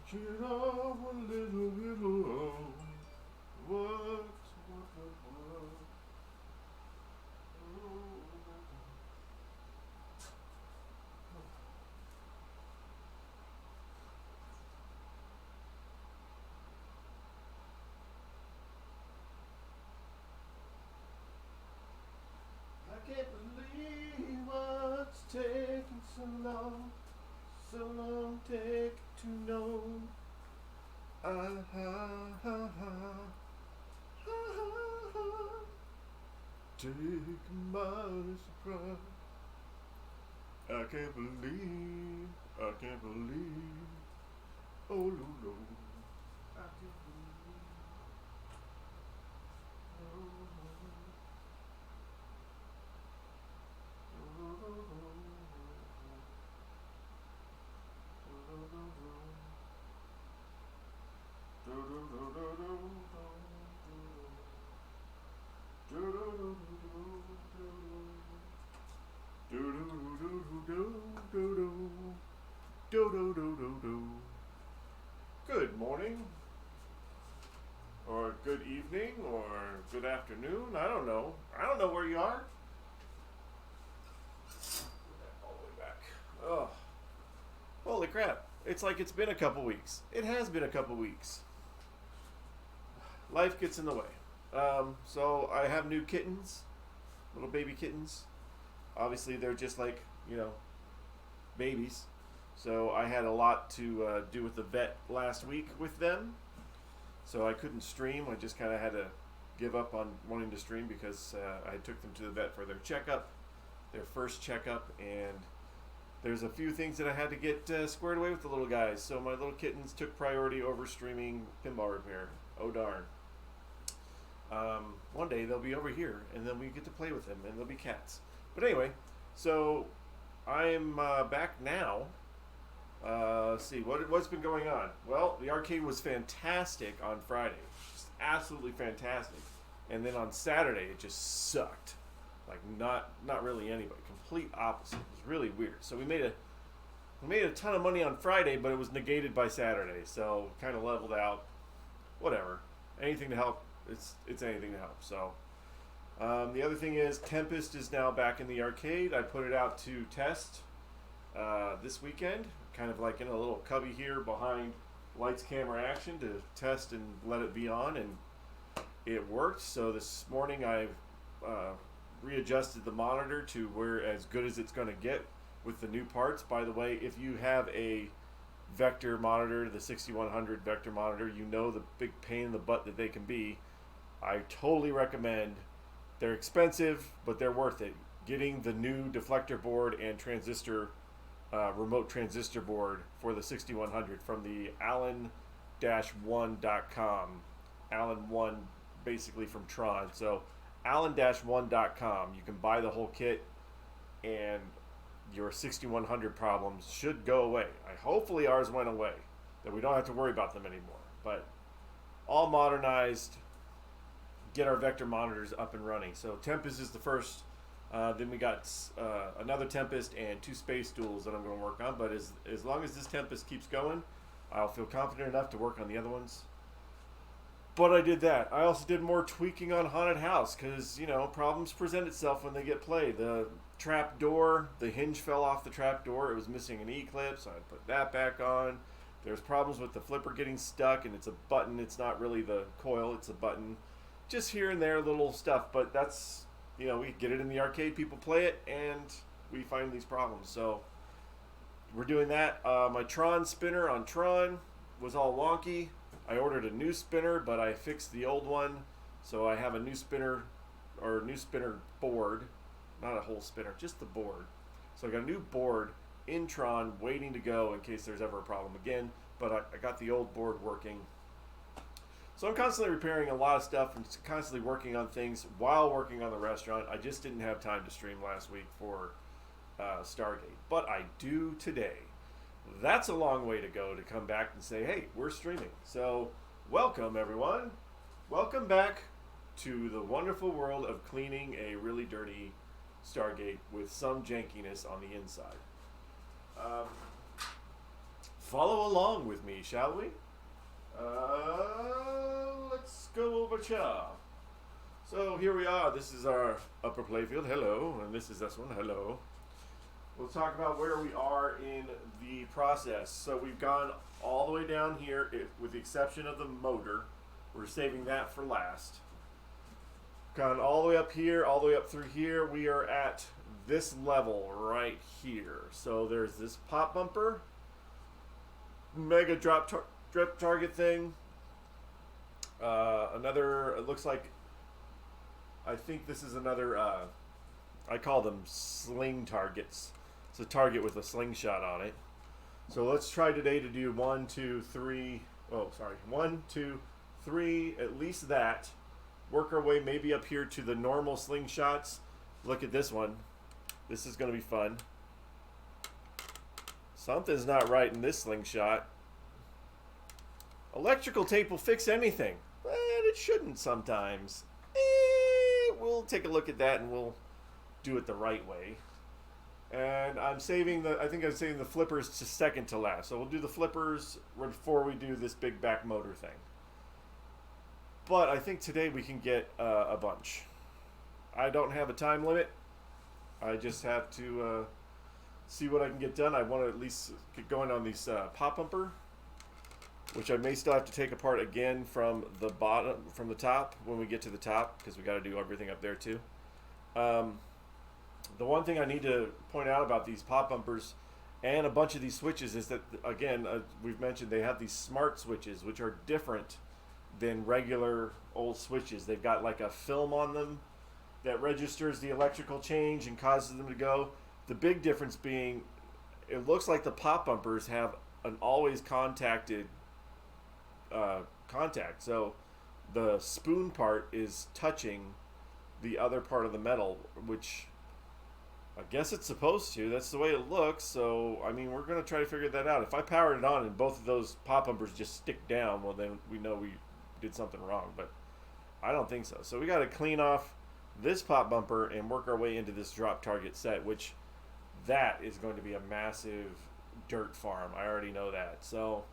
Take it off a little bit low. What? I can't believe what's taking so long take to know. Take by surprise. I can't believe. Oh no, I can't believe. Good morning, or good evening, or good afternoon. I don't know. I don't know where you are. All the way back. Oh, holy crap. It's like it's been a couple weeks. It has been a couple weeks. Life gets in the way. So I have new kittens, little baby kittens. Obviously, they're just like, babies. So I had a lot to do with the vet last week with them. So I couldn't stream. I just kind of had to give up on wanting to stream because I took them to the vet for their checkup, their first checkup, and there's a few things that I had to get squared away with the little guys. So my little kittens took priority over streaming pinball repair. Oh darn. One day they'll be over here, and then we get to play with them, and they'll be cats. But anyway, so I'm back now. Let's see, what's been going on? Well, the arcade was fantastic on Friday. Just absolutely fantastic. And then on Saturday, it just sucked. Like, not really anybody. Complete opposite. It was really weird. So we made a ton of money on Friday, but it was negated by Saturday. So kind of leveled out. Whatever. Anything to help. It's anything to help. So the other thing is Tempest is now back in the arcade. I put it out to test this weekend. Kind of like in a little cubby here behind lights, camera, action to test and let it be on, and it worked. So this morning I've readjusted the monitor to where as good as it's going to get with the new parts. By the way, if you have a vector monitor, the 6100 vector monitor, you know the big pain in the butt that they can be. I totally recommend. They're expensive, but they're worth it. Getting the new deflector board and transistor remote transistor board for the 6100 from the Allen-1.com. Allen-1 basically from Tron. So Allen-1.com. You can buy the whole kit and your 6100 problems should go away. Hopefully ours went away, that we don't have to worry about them anymore. But all modernized, get our vector monitors up and running. So Tempest is the first. Then we got another Tempest and 2 Space Duels that I'm going to work on. But as long as this Tempest keeps going, I'll feel confident enough to work on the other ones. But I did that. I also did more tweaking on Haunted House because, problems present itself when they get played. The trap door, the hinge fell off the trap door. It was missing an E-clip, so I put that back on. There's problems with the flipper getting stuck, and it's a button. It's not really the coil. It's a button. Just here and there, little stuff. But that's... we get it in the arcade, people play it, and we find these problems. So we're doing that. My Tron spinner on Tron was all wonky. I ordered a new spinner, but I fixed the old one. So I have a new spinner board. Not a whole spinner, just the board. So I got a new board in Tron waiting to go in case there's ever a problem again. But I got the old board working. So I'm constantly repairing a lot of stuff and constantly working on things while working on the restaurant. I just didn't have time to stream last week for Stargate, but I do today. That's a long way to go to come back and say, hey, we're streaming. So welcome, everyone. Welcome back to the wonderful world of cleaning a really dirty Stargate with some jankiness on the inside. Follow along with me, shall we? Let's go over here. So here we are. This is our upper playfield. Hello. And this is this one. Hello. We'll talk about where we are in the process. So we've gone all the way down here, with the exception of the motor. We're saving that for last. Gone all the way up here, all the way up through here. We are at this level right here. So there's this pop bumper, mega drop target thing. Another, it looks like, I think this is another, I call them sling targets. It's a target with a slingshot on it. So let's try today to do 1, 2, 3, 1, 2, 3, at least that. Work our way maybe up here to the normal slingshots. Look at this one. This is going to be fun. Something's not right in this slingshot. Electrical tape will fix anything, but it shouldn't sometimes. We'll take a look at that and we'll do it the right way. And I think I'm saving the flippers to second to last. So we'll do the flippers before we do this big back motor thing. But I think today we can get a bunch. I don't have a time limit. I just have to see what I can get done. I want to at least get going on these pop bumper, which I may still have to take apart again from the bottom, from the top when we get to the top, because we got to do everything up there too. The one thing I need to point out about these pop bumpers and a bunch of these switches is that, again, we've mentioned they have these smart switches, which are different than regular old switches. They've got like a film on them that registers the electrical change and causes them to go. The big difference being, it looks like the pop bumpers have an always contacted contact. So the spoon part is touching the other part of the metal, which I guess it's supposed to. That's the way it looks. So, I mean, we're going to try to figure that out. If I powered it on and both of those pop bumpers just stick down, well, then we know we did something wrong. But I don't think so. So we got to clean off this pop bumper and work our way into this drop target set, which that is going to be a massive dirt farm. I already know that. So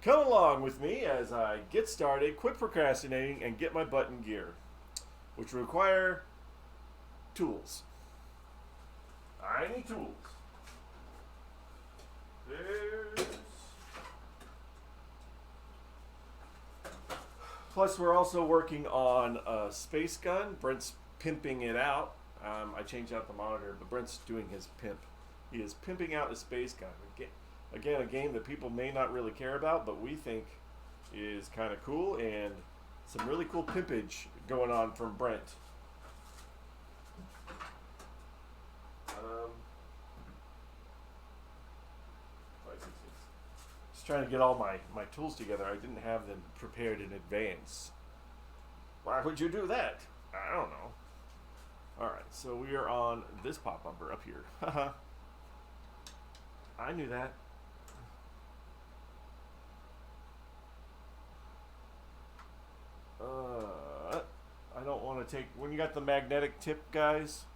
come along with me as I get started, quit procrastinating, and get my butt in gear, which require tools. I need tools. Plus, we're also working on a space gun. Brent's pimping it out. I changed out the monitor, but Brent's doing his pimp. He is pimping out a space gun. Again, a game that people may not really care about, but we think is kind of cool, and some really cool pimpage going on from Brent. Just trying to get all my tools together. I didn't have them prepared in advance. Why would you do that? I don't know. Alright, so we are on this pop bumper up here. Haha. I knew that. I don't want to take... When you got the magnetic tip, guys,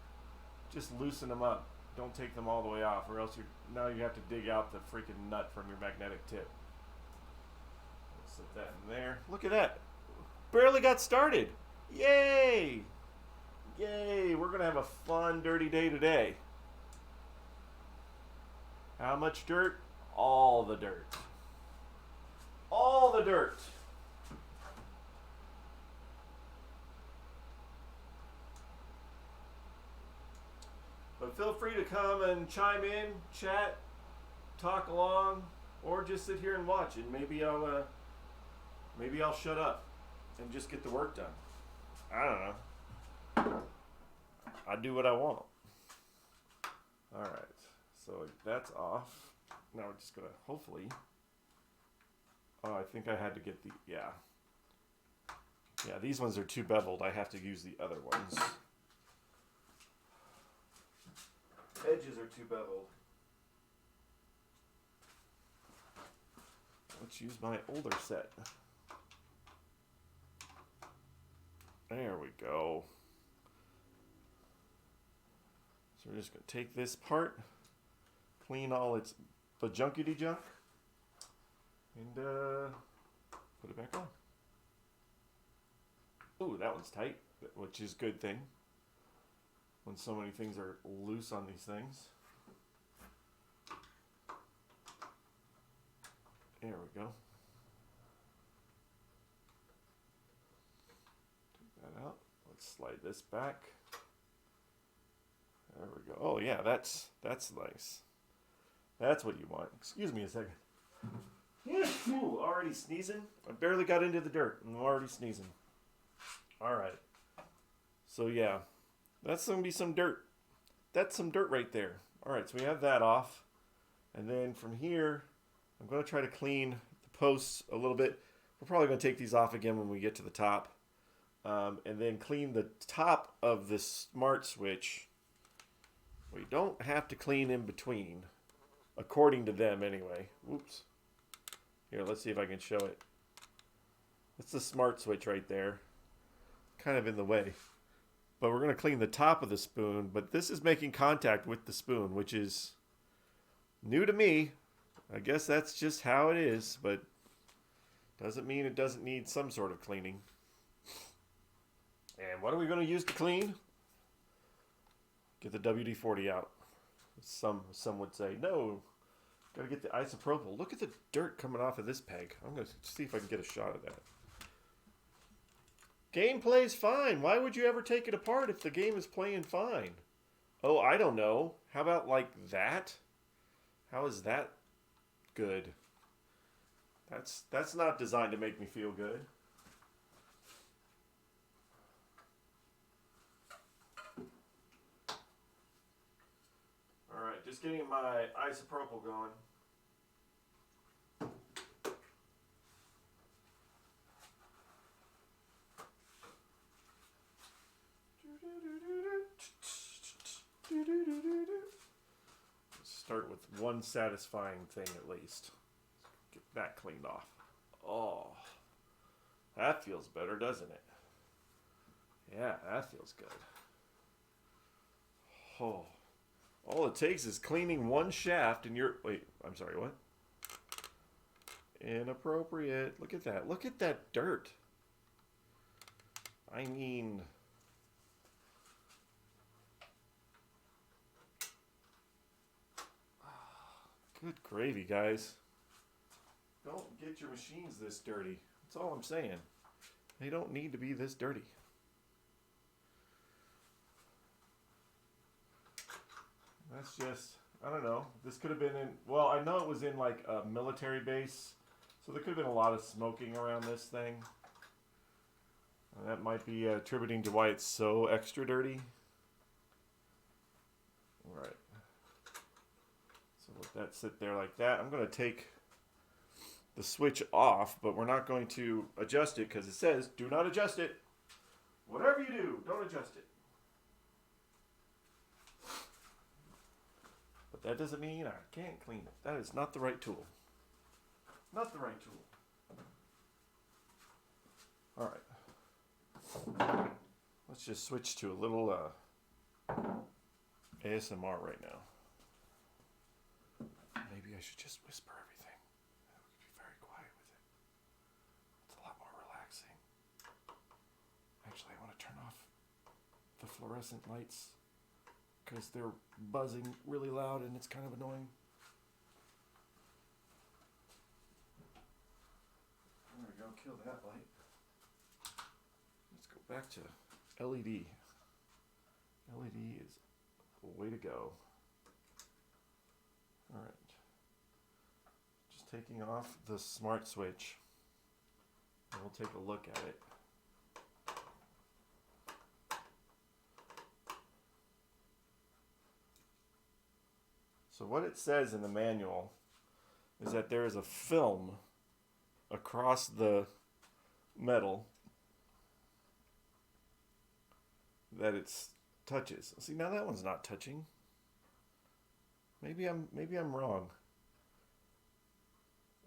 just loosen them up. Don't take them all the way off, or else now you have to dig out the freaking nut from your magnetic tip. Let's set that in there. Look at that. Barely got started. Yay! Yay! We're going to have a fun, dirty day today. How much dirt? All the dirt. All the dirt. But feel free to come and chime in, chat, talk along, or just sit here and watch, and maybe I'll shut up and just get the work done. I don't know. I do what I want. All right, so that's off. Now we're just gonna hopefully. Oh, I think I had to get the Yeah, these ones are too beveled. I have to use the other ones. Edges are too beveled. Let's use my older set. There we go. So we're just going to take this part, clean all the junkety junk, and put it back on. Ooh, that one's tight, which is a good thing when so many things are loose on these things. There we go. Take that out. Let's slide this back. There we go. Oh yeah, that's nice. That's what you want. Excuse me a second. Ooh, already sneezing? I barely got into the dirt and I'm already sneezing. Alright. So yeah, that's going to be some dirt. That's some dirt right there. Alright, so we have that off. And then from here, I'm going to try to clean the posts a little bit. We're probably going to take these off again when we get to the top. And then clean the top of the smart switch. We don't have to clean in between, according to them anyway. Whoops. Here, let's see if I can show it. That's the smart switch right there. Kind of in the way. But we're going to clean the top of the spoon, but this is making contact with the spoon, which is new to me. I guess that's just how it is, but doesn't mean it doesn't need some sort of cleaning. And what are we going to use to clean? Get the WD-40 out. Some would say, no, got to get the isopropyl. Look at the dirt coming off of this peg. I'm going to see if I can get a shot of that. Game plays fine. Why would you ever take it apart if the game is playing fine? Oh, I don't know. How about like that? How is that good? That's not designed to make me feel good. Alright, just getting my isopropyl going. Start with one satisfying thing at least. Get that cleaned off. Oh, that feels better, doesn't it? Yeah, that feels good. Oh, all it takes is cleaning one shaft and you're... Wait, I'm sorry, what? Inappropriate. Look at that. Look at that dirt. I mean... Good gravy, guys. Don't get your machines this dirty. That's all I'm saying. They don't need to be this dirty. That's just, I don't know. This could have been in, well, I know it was in like a military base. So there could have been a lot of smoking around this thing. And that might be attributing to why it's so extra dirty. All right. So let that sit there like that. I'm going to take the switch off, but we're not going to adjust it because it says, do not adjust it. Whatever you do, don't adjust it. But that doesn't mean I can't clean it. That is not the right tool. Not the right tool. All right. Let's just switch to a little ASMR right now. Maybe I should just whisper everything. I would be very quiet with it. It's a lot more relaxing. Actually, I want to turn off the fluorescent lights because they're buzzing really loud and it's kind of annoying. There we go, kill that light. Let's go back to LED. LED is the way to go. All right. Just taking off the smart switch. And we'll take a look at it. So what it says in the manual is that there is a film across the metal that it touches. See, now that one's not touching. Maybe I'm wrong.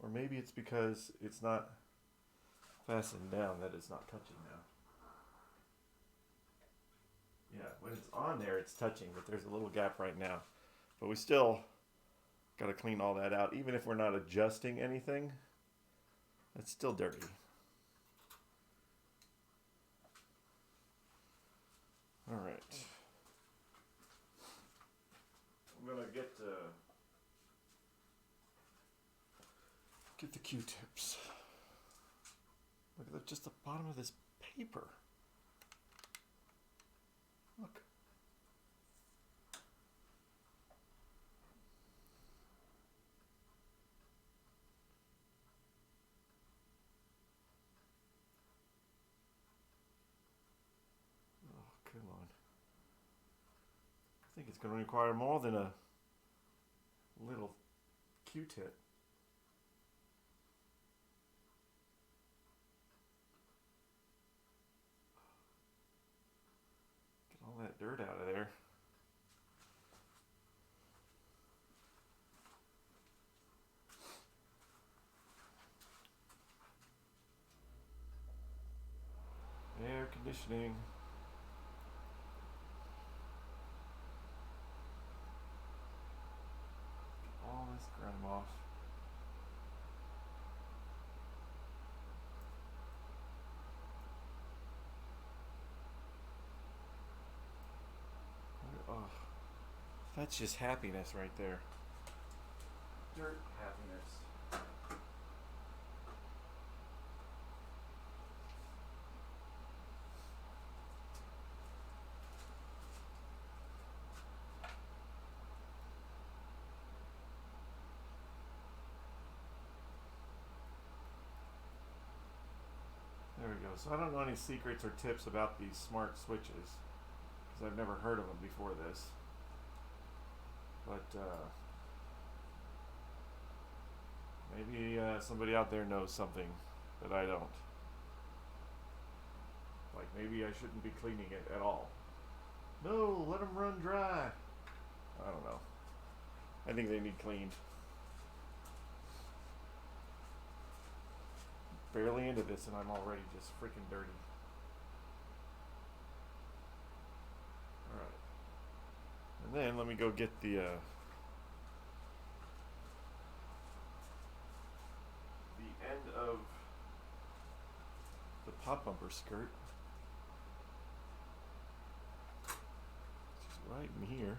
Or maybe it's because it's not fastened down that it's not touching now. Yeah, when it's on there, it's touching, but there's a little gap right now. But we still got to clean all that out. Even if we're not adjusting anything, it's still dirty. All right. I'm going to get the Q-tips. Look at just the bottom of this paper. Look. Oh, come on. I think it's going to require more than a little Q-tip. Get all that dirt out of there. Air conditioning. Get all this grime off. Oh, that's just happiness right there. Dirt happiness. There we go. So I don't know any secrets or tips about these smart switches, because I've never heard of them before this. But maybe somebody out there knows something that I don't. Like maybe I shouldn't be cleaning it at all. No, let them run dry. I don't know. I think they need cleaned. Barely into this and I'm already just freaking dirty. Alright. And then let me go get the end of the pop bumper skirt. It's right in here.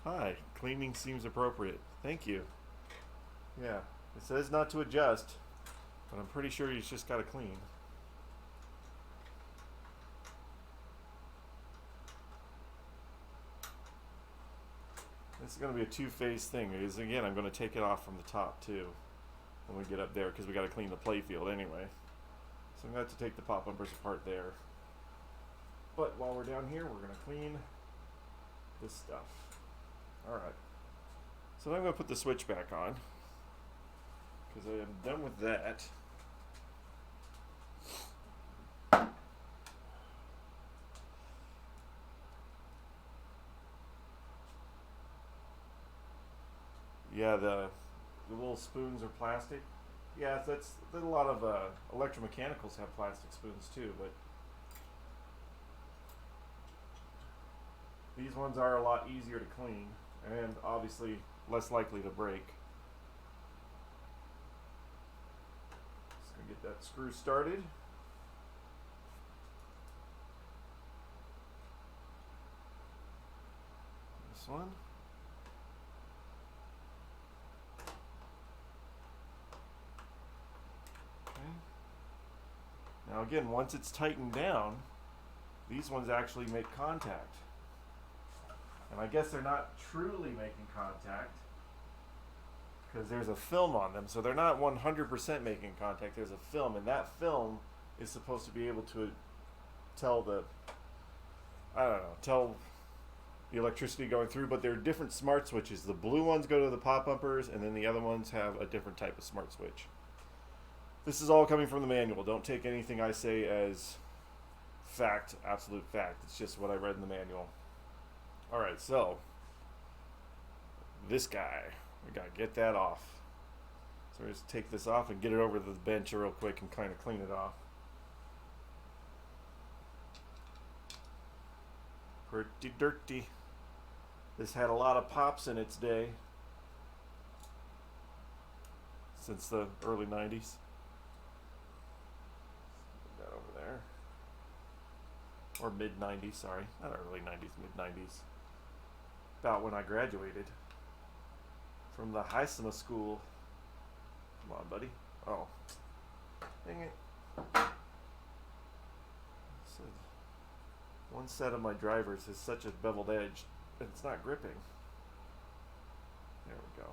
Hi, cleaning seems appropriate. Thank you. Yeah, it says not to adjust, but I'm pretty sure you just got to clean. This is going to be a two-phase thing, because again, I'm going to take it off from the top too when we get up there, because we got to clean the play field anyway. So I'm going to have to take the pop bumpers apart there. But while we're down here, we're going to clean this stuff. Alright. So now I'm going to put the switch back on, because I am done with that. Yeah, the little spoons are plastic. Yeah, that's a lot of electromechanicals have plastic spoons too, but these ones are a lot easier to clean and obviously less likely to break. Just gonna get that screw started. This one. Now again, once it's tightened down, these ones actually make contact. And I guess they're not truly making contact because there's a film on them. So they're not 100% making contact. There's a film, and that film is supposed to be able to tell the electricity going through, but there are different smart switches. The blue ones go to the pop bumpers, and then the other ones have a different type of smart switch. This is all coming from the manual. Don't take anything I say as fact, absolute fact. It's just what I read in the manual. All right, so this guy, we gotta get that off. So we just take this off and get it over to the bench real quick and kind of clean it off. Pretty dirty. This had a lot of pops in its day. Since the early 90s. Put that over there. Or mid 90s, sorry. Not early 90s, mid 90s. About when I graduated from the Heisema School. Come on, buddy. Oh. Dang it. So one set of my drivers has such a beveled edge that it's not gripping. There we go.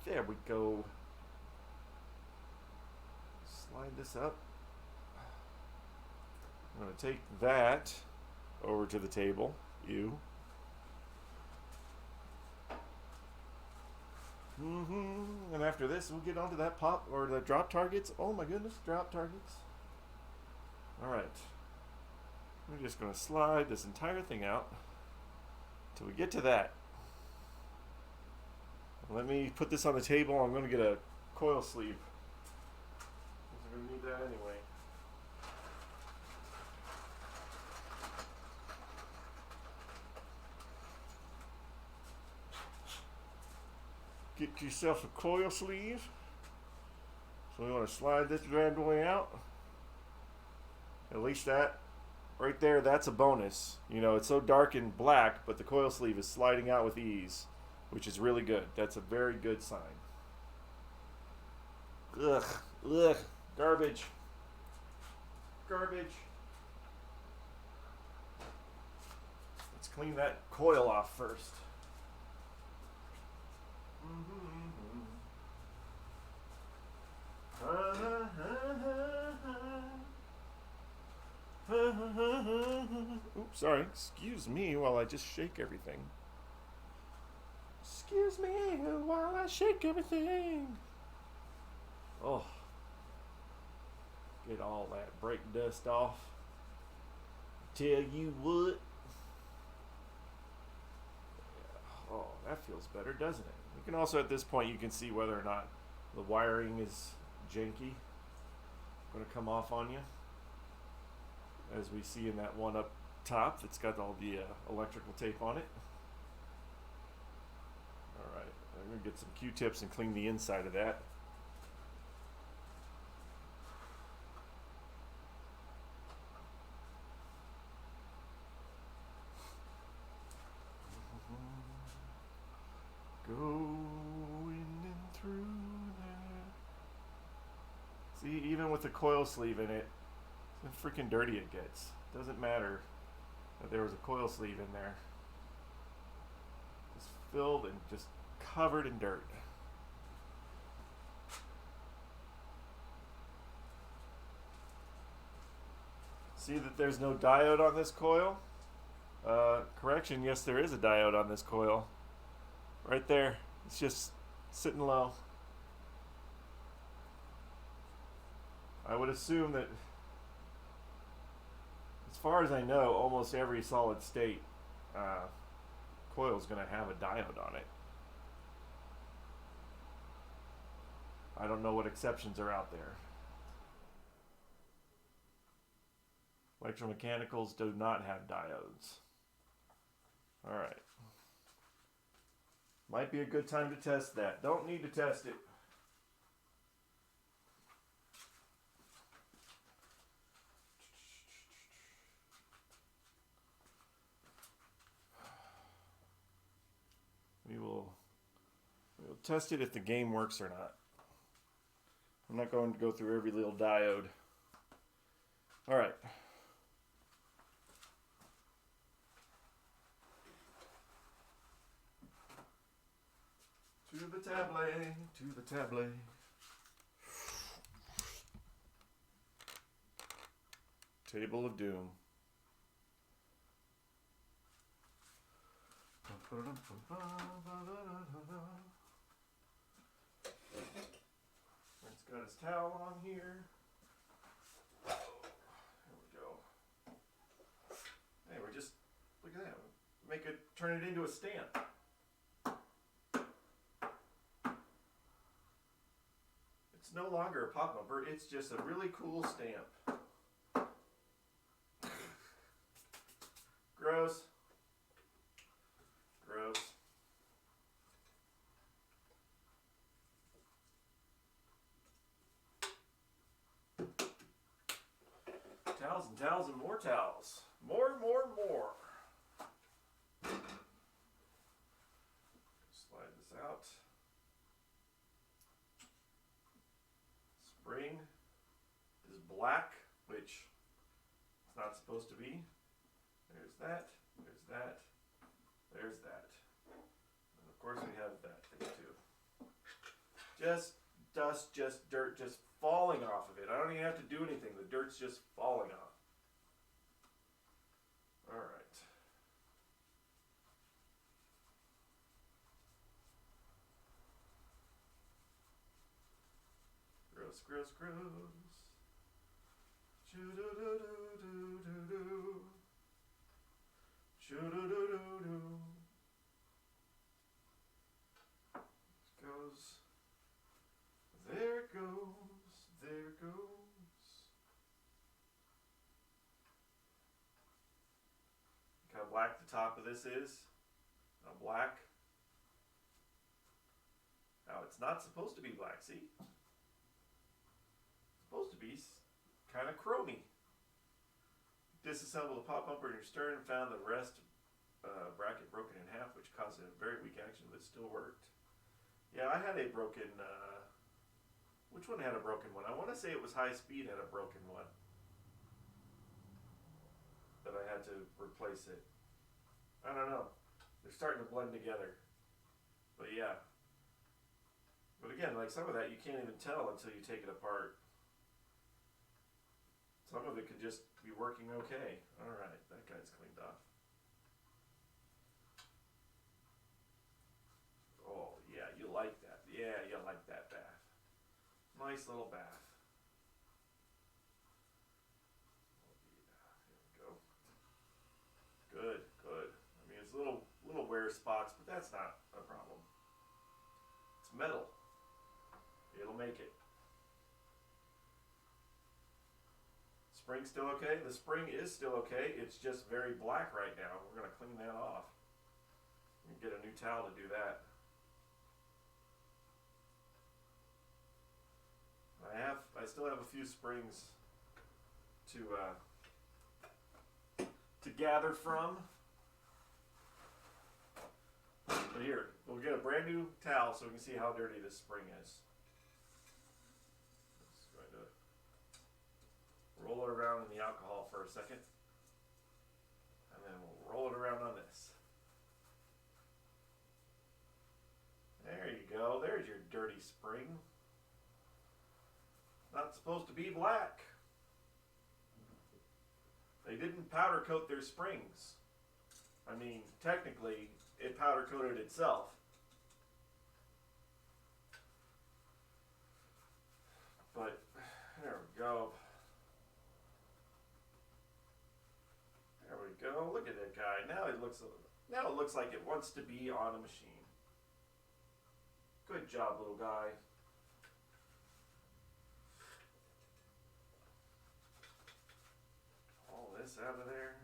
There we go. Slide this up. I'm going to take that over to the table. And after this, we'll get onto that pop or the drop targets. Oh my goodness, drop targets. All right. We're just going to slide this entire thing out till we get to that. Let me put this on the table. I'm going to get a coil sleeve. I'm going to need that anyway. Get yourself a coil sleeve. So we want to slide this bad boy out. At least that right there, that's a bonus. You know, it's so dark and black, but the coil sleeve is sliding out with ease, which is really good. That's a very good sign. Ugh, garbage. Garbage. Let's clean that coil off first. Oops, sorry. Excuse me while I just shake everything. Excuse me while I shake everything. Oh. Get all that brake dust off. Tell you what. Oh, that feels better, doesn't it? You can also, at this point, you can see whether or not the wiring is janky. Going to come off on you. As we see in that one up top that's got all the electrical tape on it. Alright, I'm going to get some Q-tips and clean the inside of that. Going in through there. See, even with the coil sleeve in it, how freaking dirty it gets. Doesn't matter that there was a coil sleeve in there. Just filled and just covered in dirt. See that there's no diode on this coil? Correction, yes there is a diode on this coil. Right there. It's just sitting low. I would assume that, as far as I know, almost every solid state coil is going to have a diode on it. I don't know what exceptions are out there. Electromechanicals do not have diodes. Alright. Might be a good time to test that. Don't need to test it. We'll test it if the game works or not. I'm not going to go through every little diode. All right. To the tablet, to the tablet. Table of Doom. Brent's got his towel on here. There we turn it into a stamp. It's no longer a pop bumper, it's just a really cool stamp. Gross. Gross. Towels and towels and more towels. More. Slide this out. Spring is black, which it's not supposed to be. There's that, there's that, there's that. And of course we have that thing too. Just dust, just dirt, just falling off of it. I don't even have to do anything. The dirt's just falling off. All right. Gross, gross, gross. Choo-doo-doo-doo-doo-doo-doo. Choo-doo-doo-doo-doo. Goes. There it goes. There it goes. Look how black the top of this is. Now black. Now it's not supposed to be black, see? It's supposed to be kind of chromy. Disassembled the pop bumper in your stern and found the rest bracket broken in half, which caused a very weak action, but still worked. Yeah, I had a broken, which one had a broken one? I want to say it was High Speed had a broken one. That I had to replace it. I don't know. They're starting to blend together. But yeah. But again, like some of that you can't even tell until you take it apart. Some of it could just be working okay. Alright, that guy's cleaned off. Oh, yeah, you like that. Yeah, you like that bath. Nice little bath. Oh, yeah, there we go. Good, good. I mean, it's little wear spots, but that's not a problem. It's metal. It'll make it. Spring still okay? The spring is still okay. It's just very black right now. We're going to clean that off. And get a new towel to do that. I still have a few springs to gather from. But here, we'll get a brand new towel so we can see how dirty this spring is. Just going to roll it around in the alcohol for a second. And then we'll roll it around on this. There you go. There's your dirty spring. Not supposed to be black. They didn't powder coat their springs. I mean, technically, it powder coated itself. But, there we go. There we go. Look at that guy. Now it looks like it wants to be on a machine. Good job, little guy. All this out of there.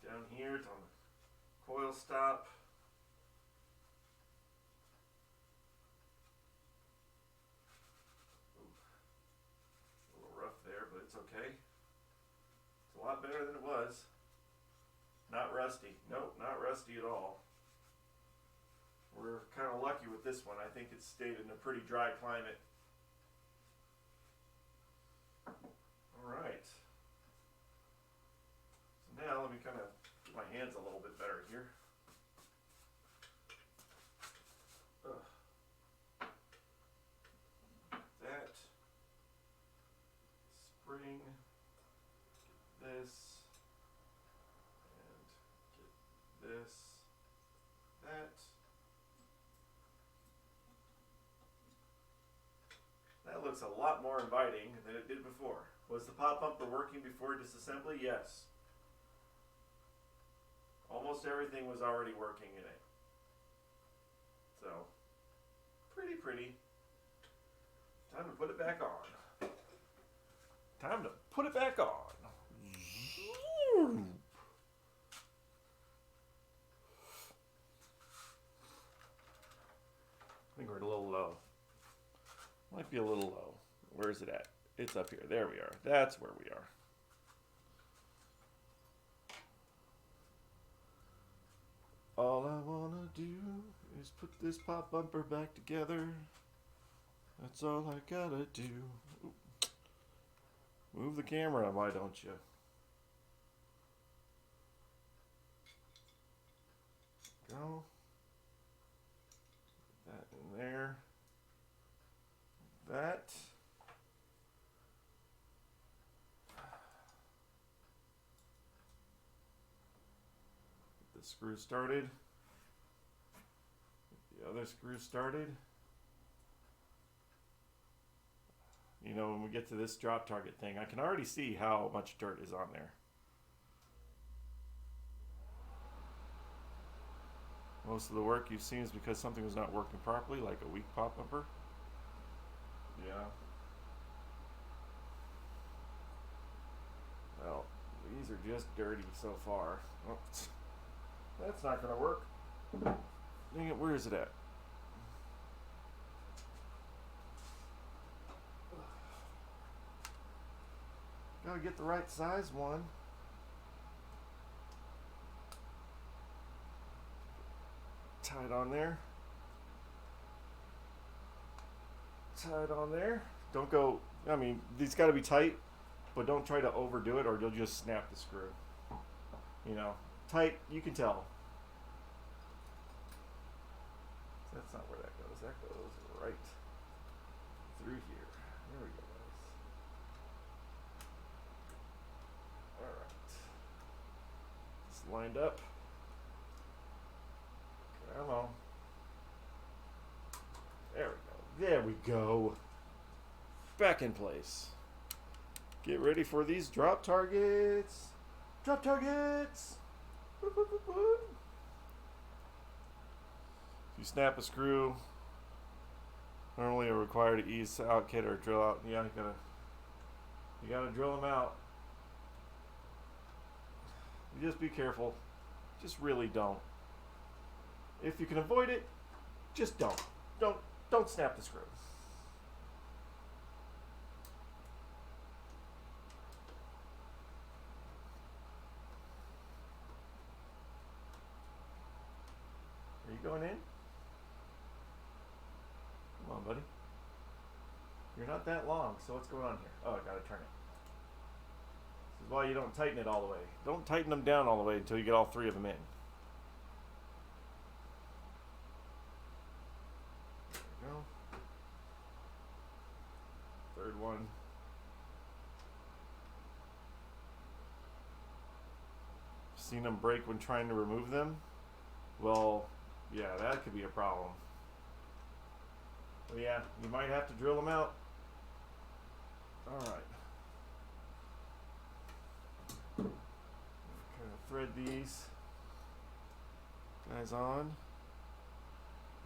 Down here, it's on the coil stop. Ooh. A little rough there, but it's okay. It's a lot better than it was. Not rusty. Nope, not rusty at all. We're kind of lucky with this one. I think it's stayed in a pretty dry climate. Alright. So now let me kind of get my hands a little bit better here. That. Spring. Get this. And get this. That. That looks a lot more inviting than it did before. Was the pop bumper working before disassembly? Yes. almost everything was already working in it. So, pretty. Time to put it back on. Time to put it back on. I think we're a little low. Might be a little low. Where is it at? It's up here. There we are. That's where we are. All I wanna do is put this pop bumper back together. That's all I gotta do. Ooh. Move the camera, why don't you? Go. Put that in there. That. Get the screw started. Get the other screw started. You know, when we get to this drop target thing, I can already see how much dirt is on there. Most of the work you've seen is because something was not working properly, like a weak pop bumper. Yeah. Well, these are just dirty so far. Oh, that's not going to work. Dang it, where is it at? Gotta get the right size one. Tight on there. Tight on there. Don't go, I mean, these gotta be tight, but don't try to overdo it or you'll just snap the screw. You know, tight, you can tell. That's not where that goes. That goes right through here. There we go, guys. Alright. It's lined up. Come on. There we go. There we go. Back in place. Get ready for these drop targets. Drop targets! Boop, boop, boop, boop. If you snap a screw, normally are required to ease out kit or drill out. Yeah, you gotta drill them out. You just be careful. Just really don't. If you can avoid it, just don't. Don't snap the screw. Are you going in? Come on, buddy. You're not that long, so what's going on here? Oh, I gotta turn it. This is why you don't tighten it all the way. Don't tighten them down all the way until you get all three of them in. There we go. Third one. Seen them break when trying to remove them? Well, yeah, that could be a problem. Well, yeah, you might have to drill them out. Alright. Kind of thread these guys on.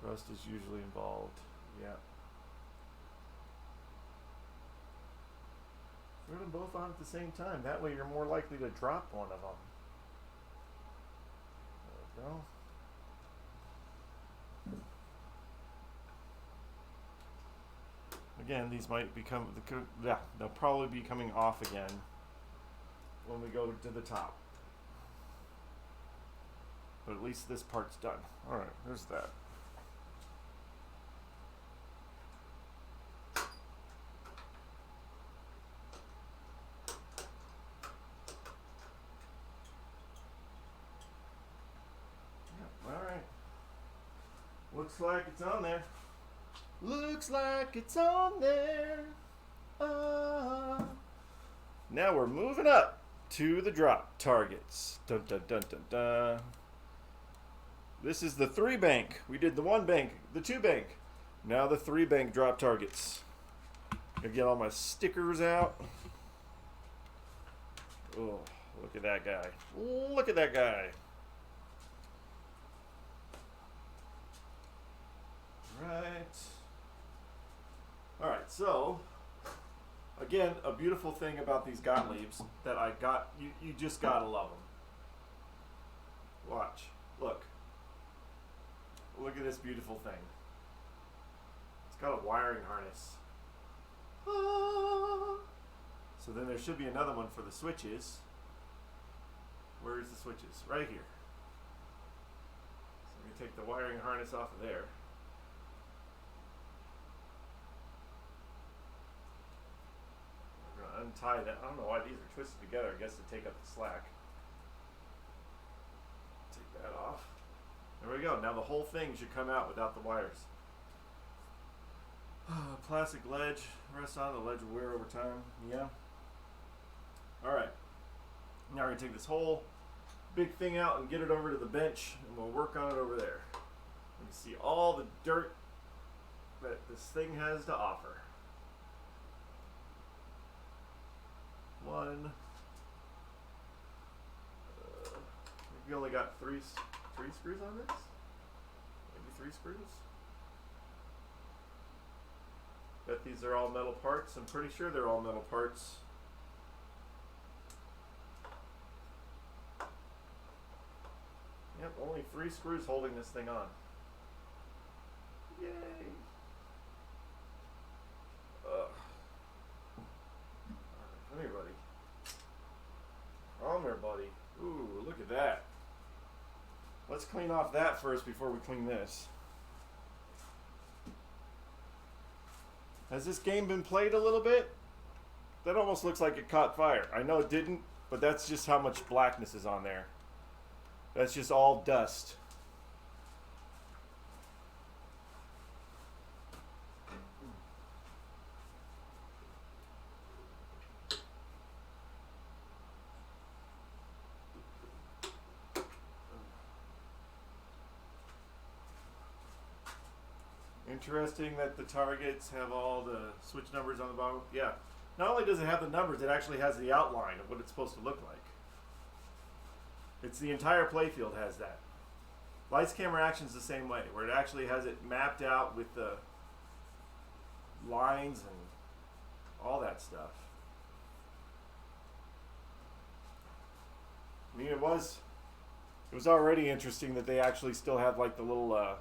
Rust is usually involved. Yeah. Thread them both on at the same time. That way you're more likely to drop one of them. There we go. Again, these might become, yeah, they'll probably be coming off again when we go to the top. But at least this part's done. Alright, there's that. Alright. Looks like it's on there. Looks like it's on there. Now we're moving up to the drop targets. Dun, dun, dun, dun, dun. This is the 3-bank. We did the 1-bank, the 2-bank. Now the 3-bank drop targets. Gonna get all my stickers out. Oh, look at that guy. Look at that guy. Right. All right, so again, a beautiful thing about these Gottliebs that I got, you just gotta love them. Watch, look at this beautiful thing. It's got a wiring harness. Ah. So then there should be another one for the switches. Where's the switches? Right here. So let me take the wiring harness off of there. Untie that. I don't know why these are twisted together. I guess to take up the slack. Take that off. There we go. Now the whole thing should come out without the wires. Plastic ledge. Rest on the ledge will wear over time. Yeah. Alright. Now we're going to take this whole big thing out and get it over to the bench, and we'll work on it over there. You can see all the dirt that this thing has to offer. One. We only got three screws on this? Maybe 3 screws? Bet these are all metal parts. I'm pretty sure they're all metal parts. Yep, only 3 screws holding this thing on. Yay! Come here, buddy. Come here, buddy. Ooh, look at that. Let's clean off that first before we clean this. Has this game been played a little bit? That almost looks like it caught fire. I know it didn't, but that's just how much blackness is on there. That's just all dust. Interesting that the targets have all the switch numbers on the bottom. Yeah. Not only does it have the numbers, it actually has the outline of what it's supposed to look like. It's the entire playfield has that. Lights, Camera, Action's the same way, where it actually has it mapped out with the lines and all that stuff. I mean, it was already interesting that they actually still have like the little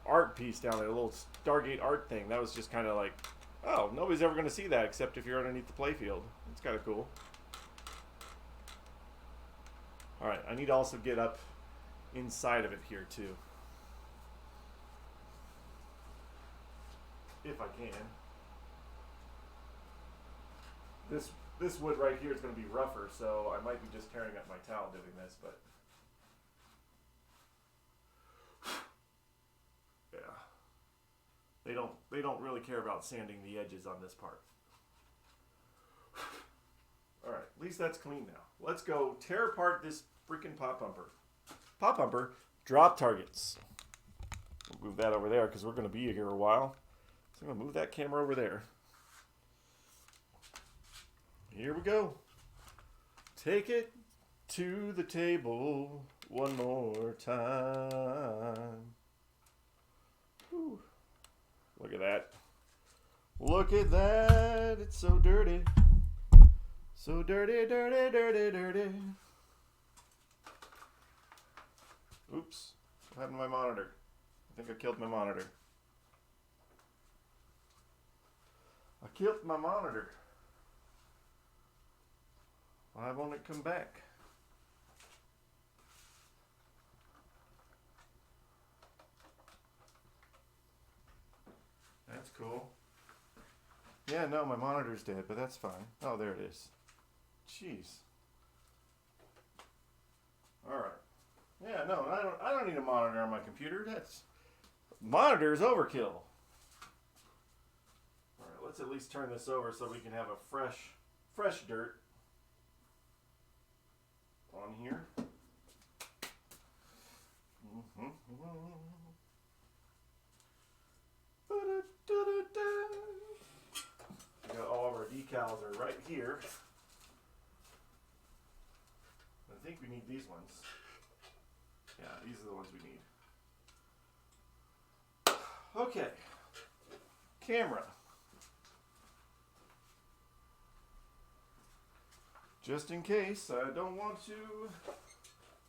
art piece down there, a little Stargate art thing. That was just kind of like, oh, nobody's ever going to see that except if you're underneath the playfield. It's kind of cool. Alright, I need to also get up inside of it here too. If I can. This wood right here is going to be rougher, so I might be just tearing up my towel doing this, but yeah. They don't really care about sanding the edges on this part. Alright, at least that's clean now. Let's go tear apart this freaking pop pumper. Pop pumper, drop targets. We'll move that over there because we're going to be here a while. So I'm going to move that camera over there. Here we go. Take it to the table one more time. Whew. Look at that. Look at that. It's so dirty. So dirty, dirty, dirty, dirty. Oops. What happened to my monitor? I think I killed my monitor. I killed my monitor. Why won't it come back? That's cool. Yeah, no, my monitor's dead, but that's fine. Oh, there it is. Jeez. All right. Yeah, no, I don't need a monitor on my computer. Monitor is overkill. All right, let's at least turn this over so we can have a fresh dirt on here. We got all of our decals are right here. I think we need these ones. Yeah, these are the ones we need. Okay. Camera. Just in case I don't want to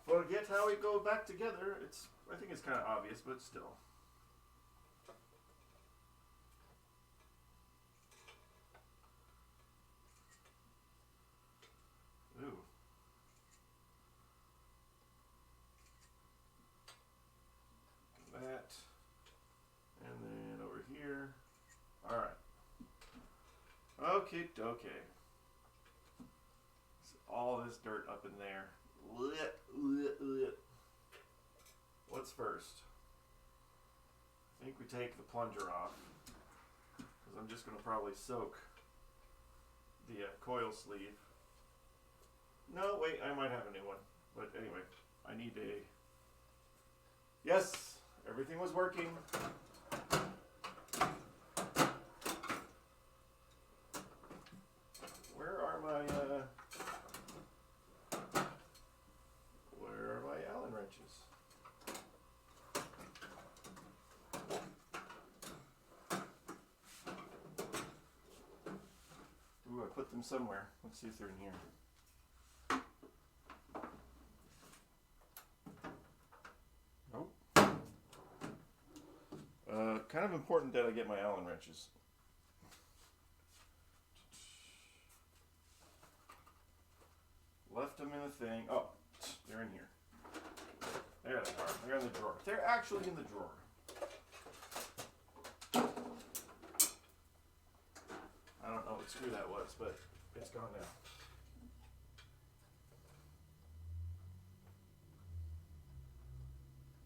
forget how we go back together. I think it's kind of obvious, but still. Ooh. That. And then over here. Alright. Okay, okay. All this dirt up in there. What's first? I think we take the plunger off, because I'm just going to probably soak the coil sleeve. No, wait, I might have a new one. But anyway, I need a... Yes, everything was working. Where are my Allen wrenches? Ooh, I put them somewhere. Let's see if they're in here. Nope. Kind of important that I get my Allen wrenches. Left them in the thing. Oh, they're in here. There they are. They're in the drawer. They're actually in the drawer. I don't know what screw that was, but it's gone now.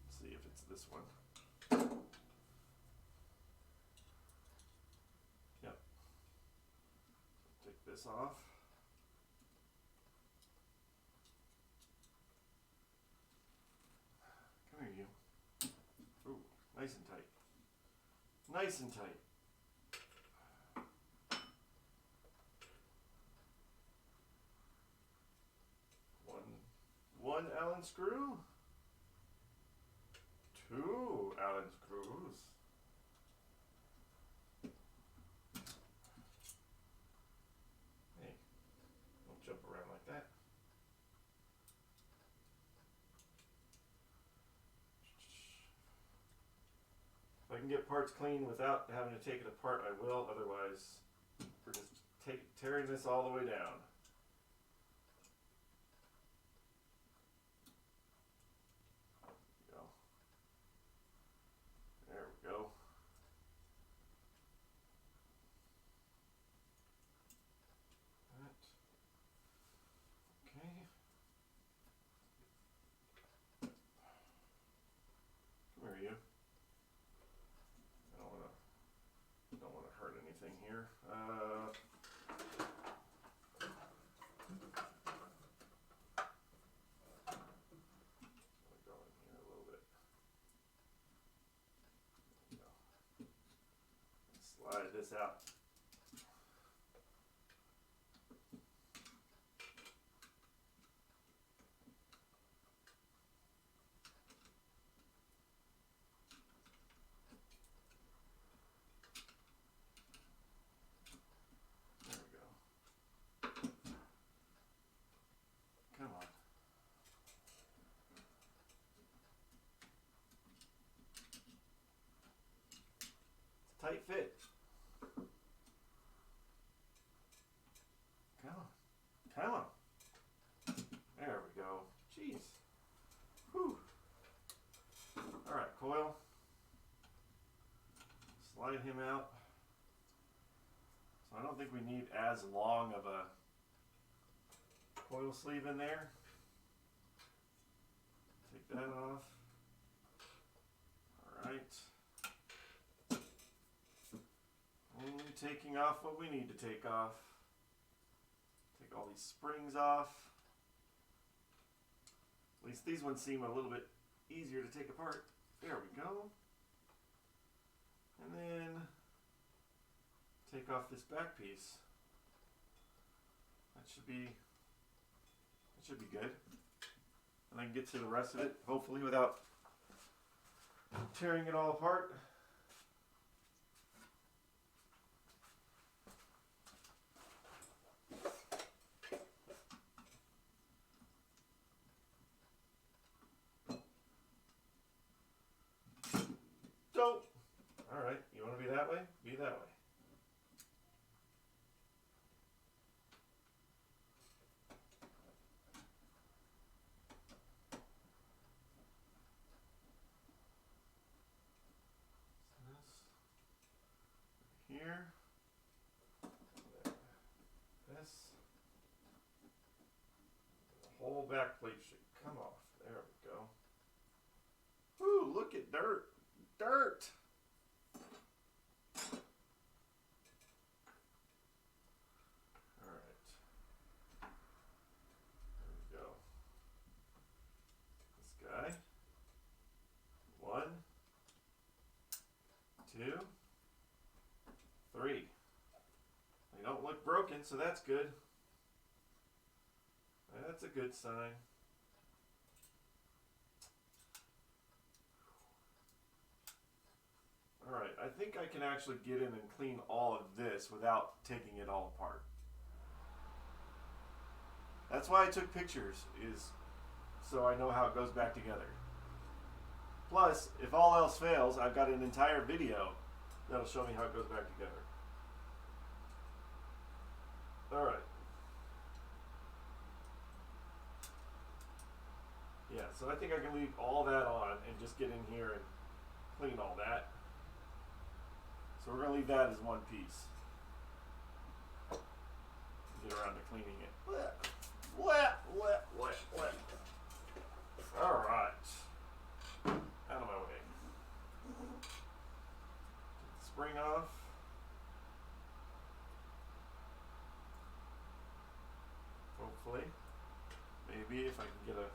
Let's see if it's this one. Yep. Take this off. Come here, you. Ooh, nice and tight. Nice and tight. One Allen screw. 2 Allen screws. Hey, don't jump around like that. If I can get parts clean without having to take it apart, I will. Otherwise, we're just tearing this all the way down. There we go. That. Okay. Come here, you. I don't want to hurt anything here. Go in here a little bit. There we go. Slide this out. There we go. Come on. It's a tight fit. Come on. Come on. There we go. Jeez. Whew. Alright, coil. Slide him out. So I don't think we need as long of a coil sleeve in there. Take that off. Alright. Only taking off what we need to take off. Take all these springs off. At least these ones seem a little bit easier to take apart. There we go. And then take off this back piece. That should be good. And I can get to the rest of it, hopefully without tearing it all apart. way, be that way. Here, this, the whole back plate should come off. There we go. Woo, look at dirt. Dirt! Alright. There we go. This guy. 1, 2, 3. They don't look broken, so that's good. That's a good sign. Alright, I think I can actually get in and clean all of this without taking it all apart. That's why I took pictures, is so I know how it goes back together. Plus, if all else fails, I've got an entire video that'll show me how it goes back together. Alright. Yeah, so I think I can leave all that on and just get in here and clean all that. So we're going to leave that as one piece. Get around to cleaning it. Alright. Out of my way. Take the spring off. Hopefully. Maybe if I can get a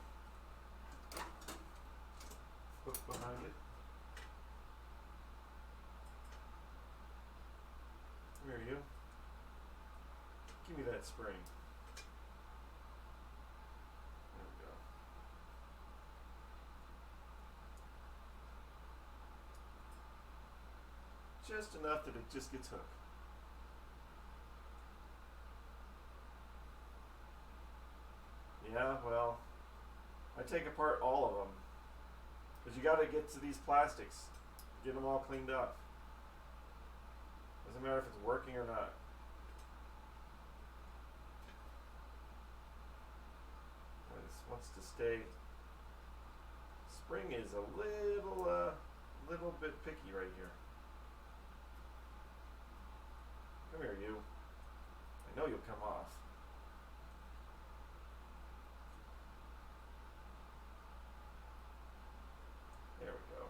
hook behind it. Come here, you. Give me that spring. There we go. Just enough that it just gets hooked. Yeah, well, I take apart all of them. Because you got to get to these plastics. Get them all cleaned up. Doesn't matter if it's working or not. This wants to stay. Spring is a little bit picky right here. Come here, you. I know you'll come off. There we go.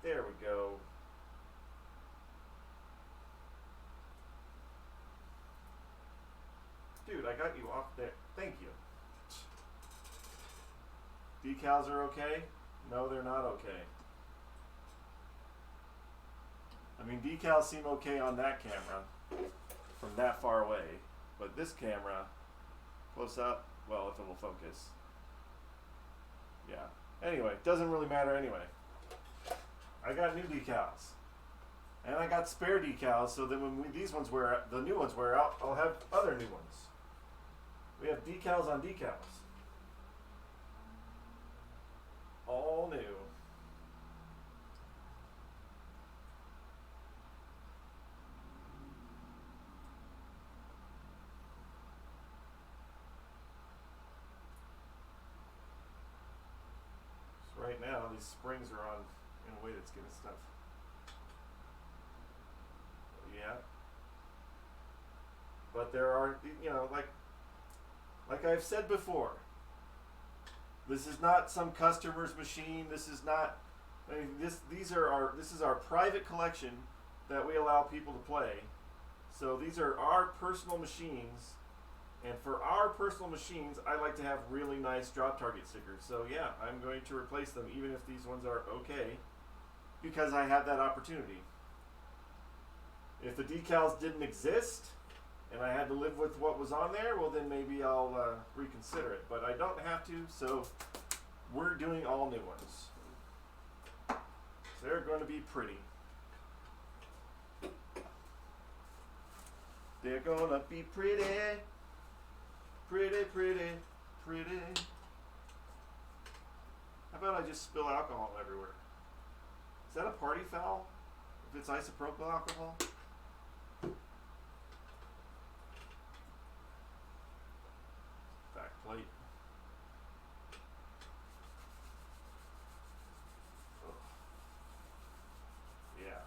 There we go. Dude, I got you off there. Thank you. Decals are okay? No, they're not okay. I mean, decals seem okay on that camera from that far away, but this camera, close up, well, if it will focus. Yeah. Anyway, doesn't really matter anyway. I got new decals. And I got spare decals, so that when these ones wear out, the new ones wear out, I'll have other new ones. We have decals on decals. All new. So right now, these springs are on in a way that's getting stuff. Yeah. But there are, you know, like I've said before, this is not some customer's machine. This is not. I mean, this is our private collection that we allow people to play. So these are our personal machines, and for our personal machines, I like to have really nice drop target stickers. So yeah, I'm going to replace them even if these ones are okay, because I have that opportunity. If the decals didn't exist, and I had to live with what was on there, well then maybe I'll reconsider it. But I don't have to, so we're doing all new ones. So they're going to be pretty. They're gonna be pretty. Pretty, pretty, pretty. How about I just spill alcohol everywhere? Is that a party foul? if it's isopropyl alcohol. Back plate. Oh. Yeah.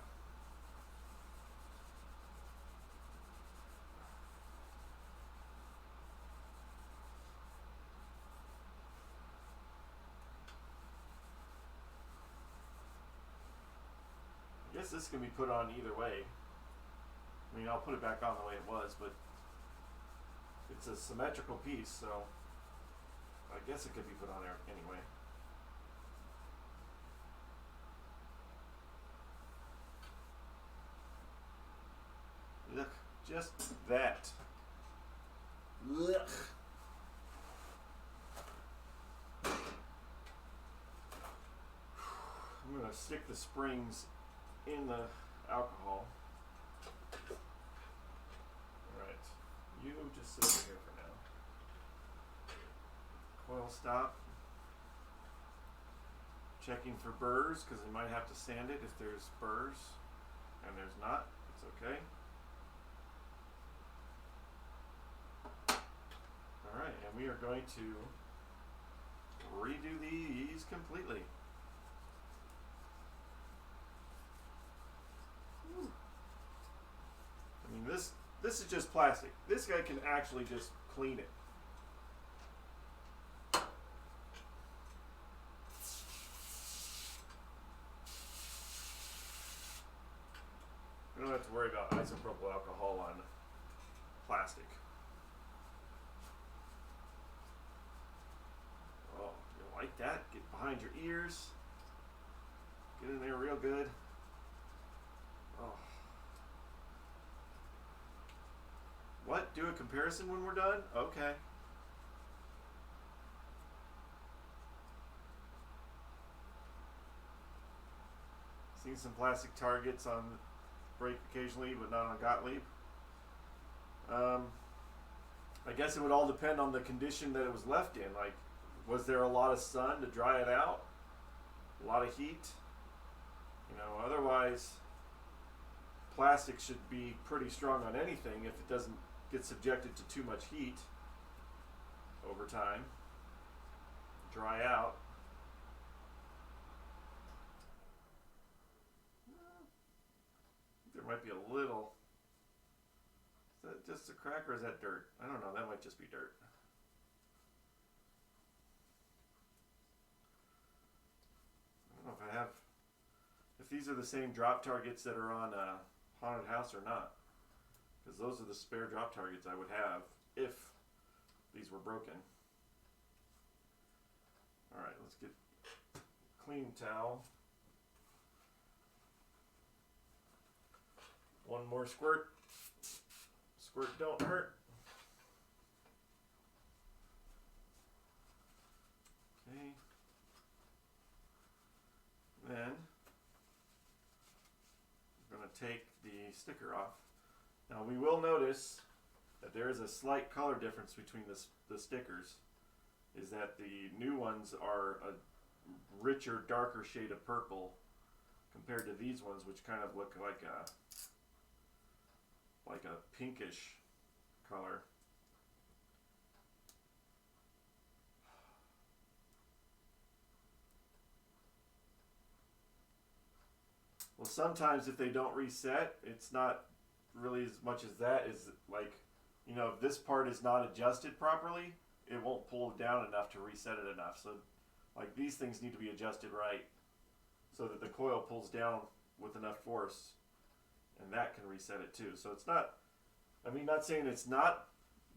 I guess this can be put on either way. I mean, I'll put it back on the way it was, but it's a symmetrical piece, so I guess it could be put on there anyway. Look, just that. Ugh. I'm going to stick the springs in the alcohol. Alright, you just sit over here for now. Coil stop. Checking for burrs, because we might have to sand it if there's burrs. And there's not, it's okay. Alright, and we are going to redo these completely. I mean, this is just plastic. This guy can actually just clean it. We don't have to worry about isopropyl alcohol on plastic. Oh, you like that? Get behind your ears. Get in there real good. Oh. What? Do a comparison when we're done? Okay. Seen some plastic targets on break occasionally, but not on Gottlieb. I guess it would all depend on the condition that it was left in. Like, was there a lot of sun to dry it out? A lot of heat? You know, otherwise, plastic should be pretty strong on anything if it doesn't get subjected to too much heat over time. Dry out. There might be a little. Is that just a crack or is that dirt? I don't know. That might just be dirt. I don't know if I have. If these are the same drop targets that are on a haunted house or not. Because those are the spare drop targets I would have if these were broken. Alright, let's get clean towel. One more squirt. Squirt don't hurt. Okay. Then I'm going to take the sticker off. Now we will notice that there is a slight color difference between the stickers. Is that the new ones are a richer, darker shade of purple compared to these ones, which kind of look like a pinkish color. Well, sometimes if they don't reset, it's not really as much as that. Is like, you know, if this part is not adjusted properly, it won't pull it down enough to reset it enough. So like these things need to be adjusted right so that the coil pulls down with enough force, and that can reset it too. So it's not, I mean, not saying it's not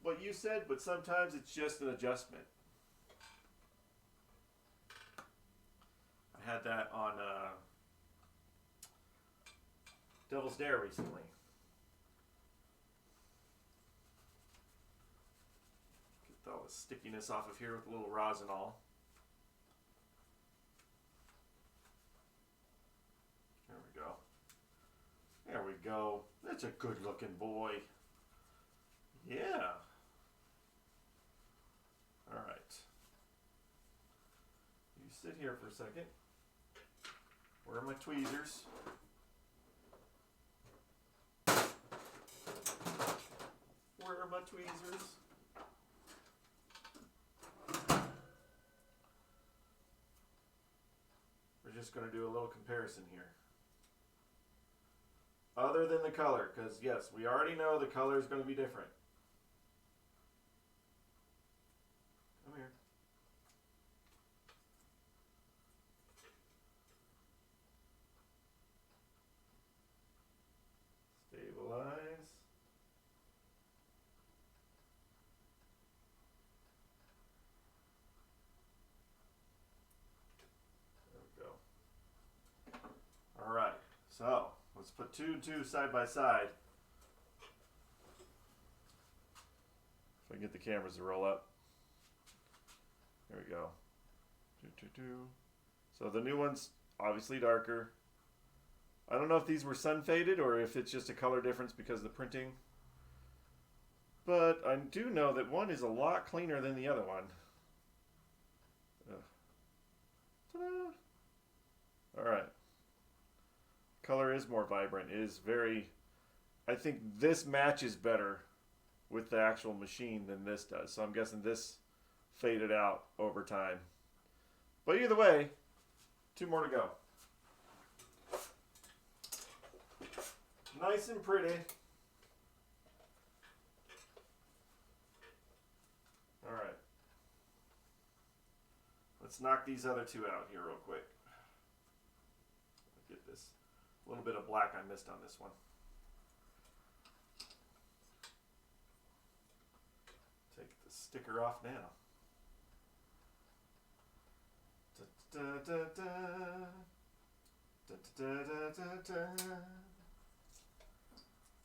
what you said, but sometimes it's just an adjustment. I had that on Devil's Dare recently. Get all the stickiness off of here with a little rosinol. There we go. There we go. That's a good looking boy. Yeah. Alright. You sit here for a second. Where are my tweezers? are my tweezers. We're just going to do a little comparison here. Other than the color, because yes, we already know the color is going to be different. Come here. Stabilize. There we go. All right, so let's put two and two side by side. If I can get the cameras to roll up. There we go. So the new one's obviously darker. I don't know if these were sun faded or if it's just a color difference because of the printing. But I do know that one is a lot cleaner than the other one. Ta-da! Alright. Color is more vibrant. It is very... I think this matches better with the actual machine than this does. So I'm guessing this faded out over time. But either way, two more to go. Nice and pretty. All right. Let's knock these other two out here real quick. Get this little bit of black I missed on this one. Take the sticker off now. Da, da, da, da. Da, da, da, da, da.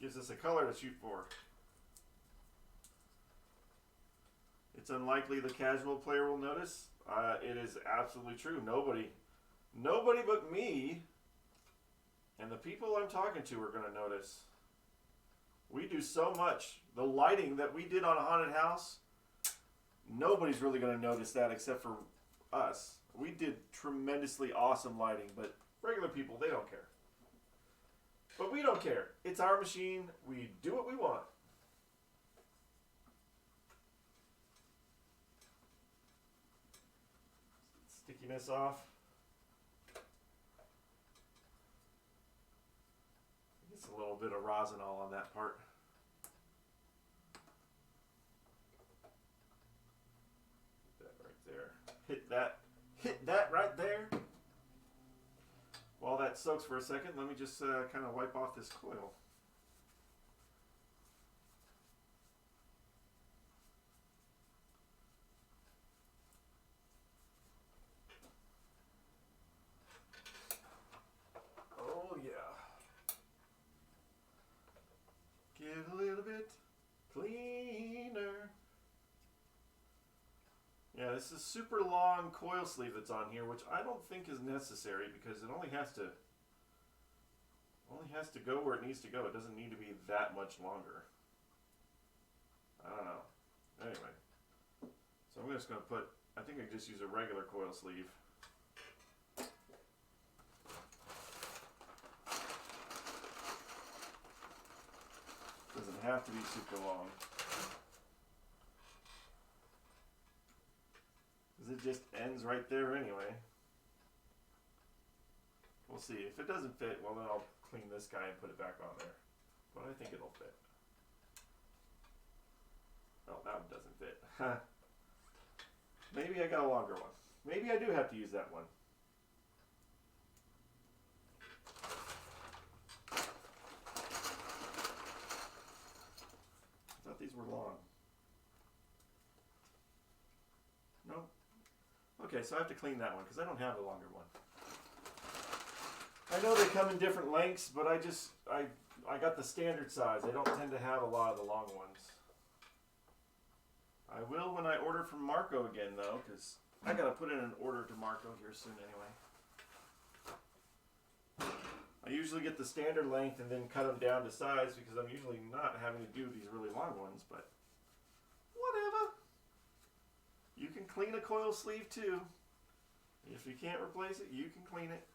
Gives us a color to shoot for. It's unlikely the casual player will notice. It is absolutely true. Nobody but me and the people I'm talking to are going to notice. We do so much. The lighting that we did on a haunted house, nobody's really going to notice that except for us. We did tremendously awesome lighting, but regular people, they don't care. But we don't care. It's our machine. We do what we want. Stickiness off. It's a little bit of rosinol on that part. That right there. Hit that right there. While that soaks for a second, let me just kind of wipe off this coil. Oh yeah. Get a little bit cleaner. Yeah, this is super long coil sleeve that's on here, which I don't think is necessary because it only has to go where it needs to go. It doesn't need to be that much longer. I don't know. Anyway, so I'm just going to put, I think I just use a regular coil sleeve. Doesn't have to be super long. Because it just ends right there anyway. We'll see. If it doesn't fit, well then I'll clean this guy and put it back on there. But I think it'll fit. Oh, that one doesn't fit. Maybe I got a longer one. Maybe I do have to use that one. I thought these were long. Nope. Okay, so I have to clean that one because I don't have a longer one. I know they come in different lengths, but I got the standard size. They don't tend to have a lot of the long ones. I will when I order from Marco again, though, because I got to put in an order to Marco here soon anyway. I usually get the standard length and then cut them down to size because I'm usually not having to do these really long ones, but whatever. You can clean a coil sleeve too. If you can't replace it, you can clean it.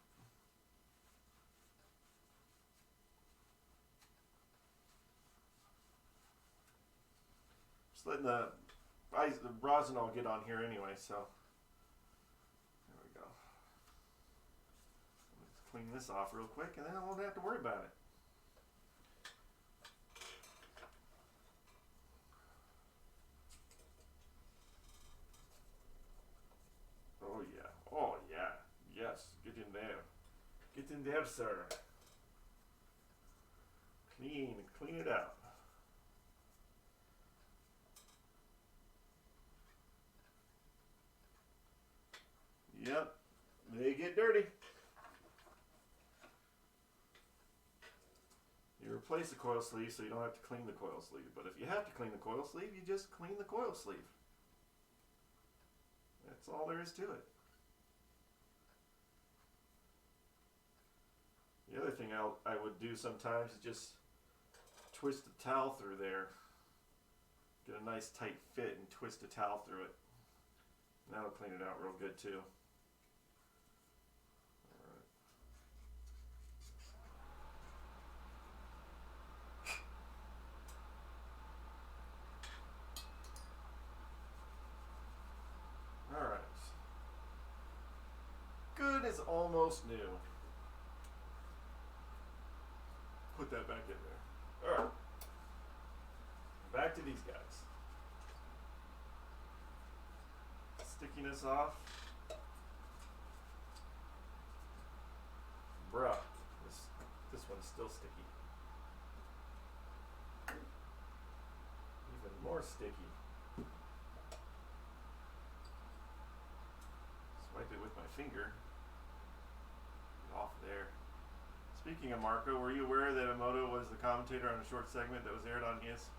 letting the rosin all get on here anyway, so there we go. Let's clean this off real quick, and then I won't have to worry about it. Oh yeah, oh yeah, yes, get in there. Get in there, sir. Clean it out. Yep, they get dirty. You replace the coil sleeve so you don't have to clean the coil sleeve. But if you have to clean the coil sleeve, you just clean the coil sleeve. That's all there is to it. The other thing I would do sometimes is just twist the towel through there. Get a nice tight fit and twist the towel through it. And that'll clean it out real good too. Alright. Good as almost new. Put that back in there. Alright. Back to these guys. Stickiness off. Bruh. This one's still sticky. Even more sticky. Swipe it with my finger. Get off there. Speaking of Marco, were you aware that Emoto was the commentator on a short segment that was aired on his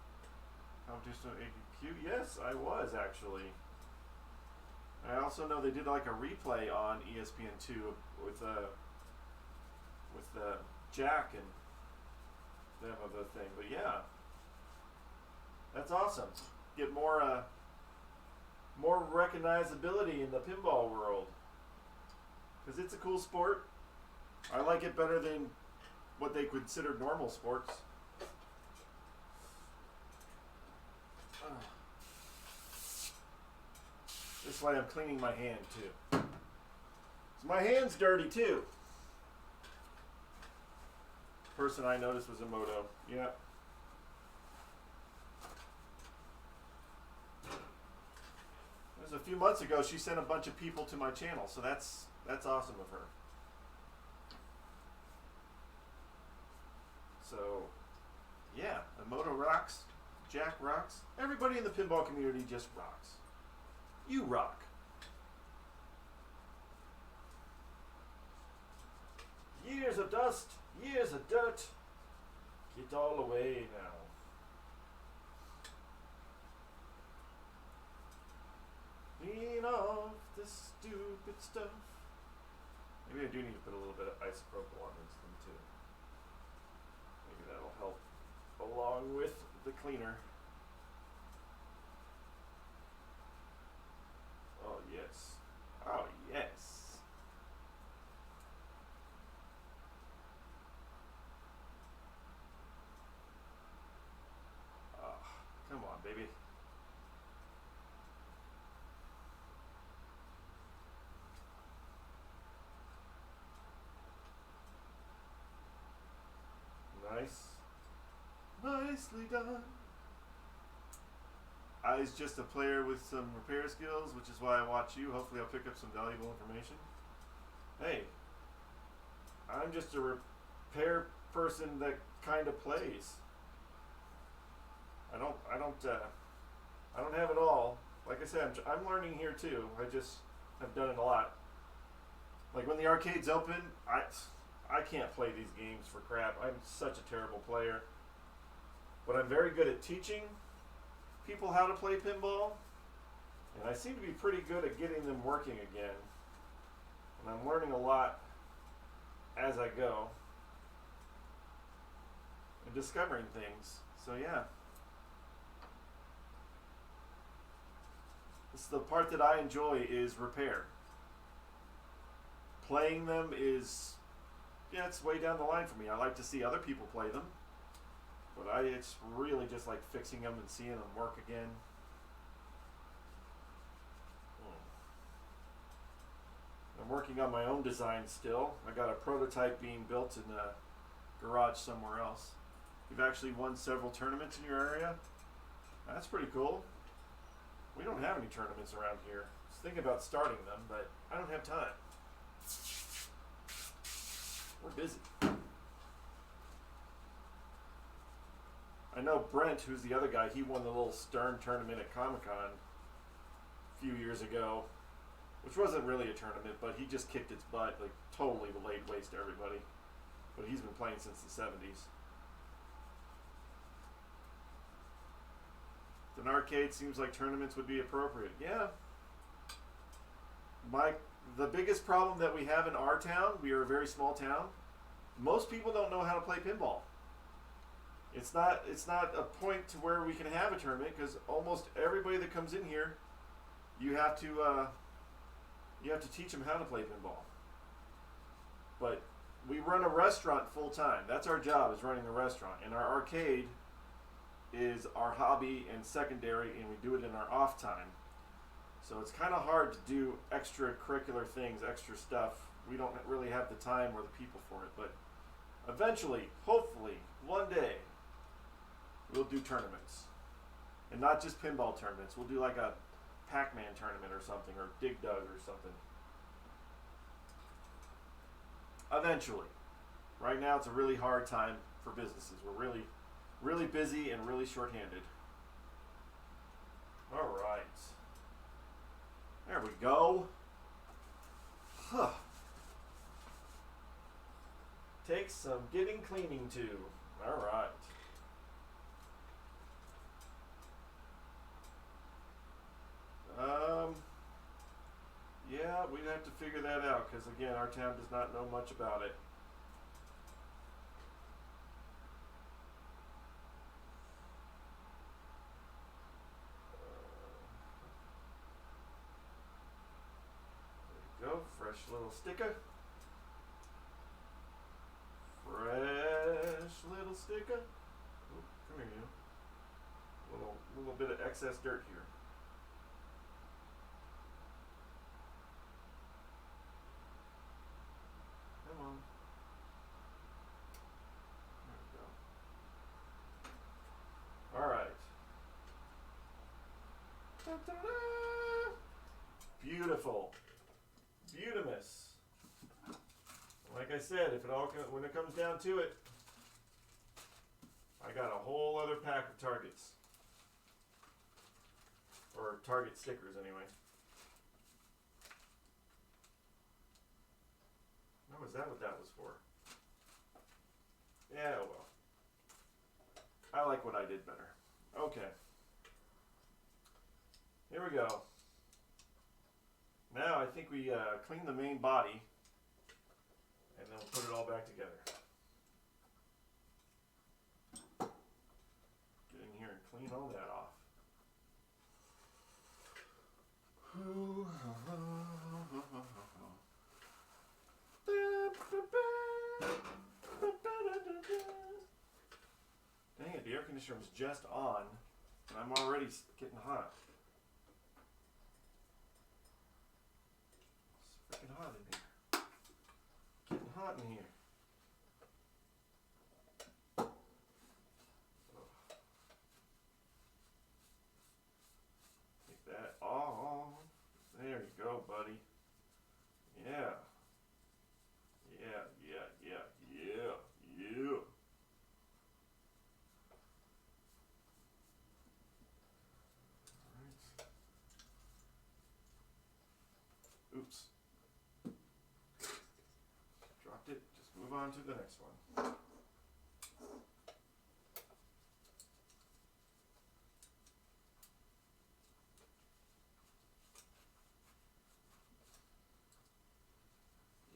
competition of AQQ? Yes, I was actually. I also know they did like a replay on ESPN2 with Jack and them of the thing. But yeah, that's awesome. Get more recognizability in the pinball world because it's a cool sport. I like it better than what they consider normal sports. This is why I'm cleaning my hand too. My hand's dirty too. Person I noticed was Emoto. Yeah. It was a few months ago. She sent a bunch of people to my channel, so that's awesome of her. So, yeah, Emoto rocks. Jack rocks. Everybody in the pinball community just rocks. You rock. Years of dust, years of dirt. Get all away now. Clean off this stupid stuff. Maybe I do need to put a little bit of isopropyl on this thing too. Maybe that'll help along with the cleaner. Oh yes. Oh yes. Oh, come on, baby. Nice. Nicely done. I was just a player with some repair skills, which is why I watch you. Hopefully I'll pick up some valuable information. Hey, I'm just a repair person that kind of plays. I don't have it all. Like I said, I'm learning here too. I just have done it a lot. Like when the arcade's open, I can't play these games for crap. I'm such a terrible player. But I'm very good at teaching people how to play pinball. And I seem to be pretty good at getting them working again. And I'm learning a lot as I go. And discovering things. So yeah. This is the part that I enjoy is repair. Playing them is, yeah, it's way down the line for me. I like to see other people play them. But it's really just like fixing them and seeing them work again. I'm working on my own design still. I got a prototype being built in a garage somewhere else. You've actually won several tournaments in your area? That's pretty cool. We don't have any tournaments around here. I was thinking about starting them, but I don't have time. We're busy. I know Brent, who's the other guy, he won the little Stern tournament at Comic-Con a few years ago, which wasn't really a tournament, but he just kicked its butt, like totally laid waste to everybody. But he's been playing since the 70s. An arcade seems like tournaments would be appropriate. Yeah. The biggest problem that we have in our town, we are a very small town, most people don't know how to play pinball. It's not a point to where we can have a tournament because almost everybody that comes in here, you have to teach them how to play pinball. But we run a restaurant full time. That's our job, is running a restaurant, and our arcade is our hobby and secondary, and we do it in our off time. So it's kind of hard to do extracurricular things, extra stuff. We don't really have the time or the people for it, but eventually, hopefully, one day, we'll do tournaments. And not just pinball tournaments. We'll do like a Pac-Man tournament or something, or Dig Dug or something. Eventually. Right now, it's a really hard time for businesses. We're really, really busy and really short-handed. All right. There we go. Huh. Takes some getting cleaning to. All right. Yeah, we'd have to figure that out because, again, our town does not know much about it. There we go. Fresh little sticker. Fresh little sticker. Ooh, come here, you. Little bit of excess dirt here. Come on. There we go. All right. Ta-da-da! Beautiful. Beautimus. Like I said, when it comes down to it, I got a whole other pack of targets. Or target stickers, anyway. Oh, is that what that was for? Yeah, well. I like what I did better. Okay. Here we go. Now I think we clean the main body, and then we'll put it all back together. Get in here and clean all that off. Dang it, the air conditioner was just on, and I'm already getting hot. It's freaking hot in here. Getting hot in here. Take that off. There you go, buddy. Yeah. Oops. Dropped it. Just move on to the next one.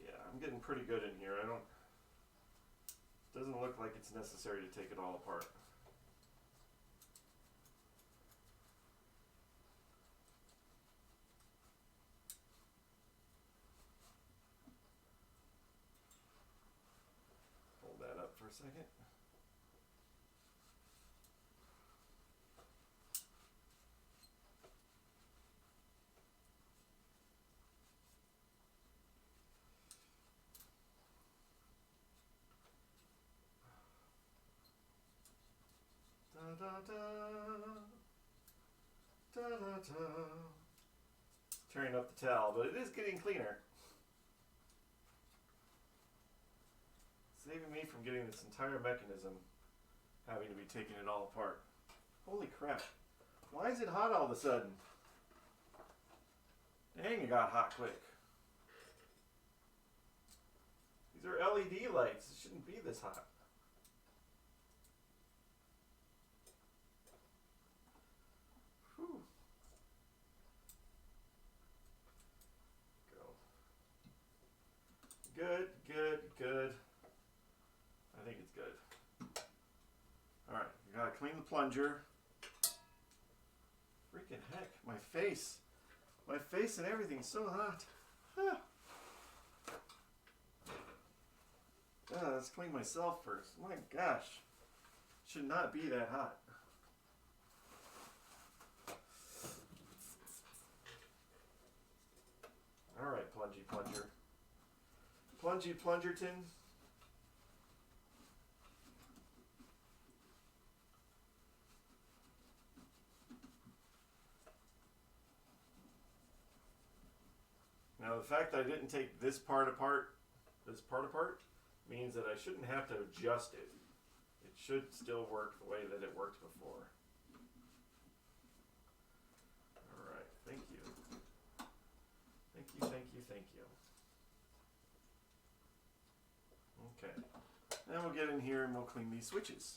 Yeah, I'm getting pretty good in here. Doesn't look like it's necessary to take it all apart. Hold that up for a second. Tearing up the towel, but it is getting cleaner. Saving me from getting this entire mechanism having to be taking it all apart. Holy crap. Why is it hot all of a sudden? Dang, it got hot quick. These are LED lights. It shouldn't be this hot. Whew. Go. Good, good, good. I think it's good. Alright, you gotta clean the plunger. Freaking heck, my face. My face and everything's so hot. Ah. Let's clean myself first. My gosh. Should not be that hot. Alright, plungy plunger. Plungy plungerton. Now the fact that I didn't take this part apart, means that I shouldn't have to adjust it. It should still work the way that it worked before. Alright, thank you. Thank you, thank you, thank you. Okay. Now we'll get in here and we'll clean these switches.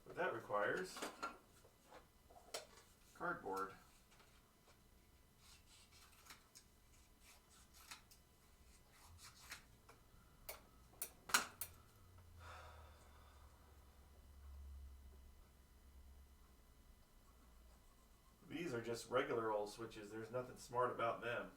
But that requires cardboard. These are just regular old switches. There's nothing smart about them.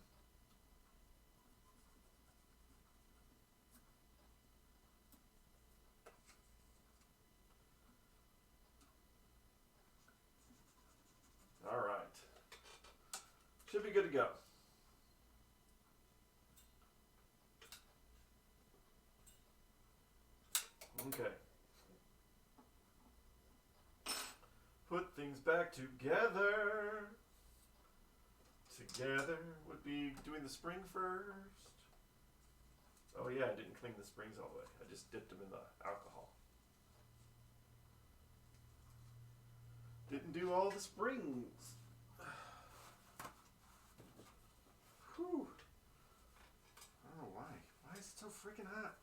All right. Should be good to go. Okay. Put things back together. Together would be doing the spring first. Oh yeah, I didn't clean the springs all the way. I just dipped them in the alcohol. Didn't do all the springs. Whew. I don't know why. Why is it so freaking hot?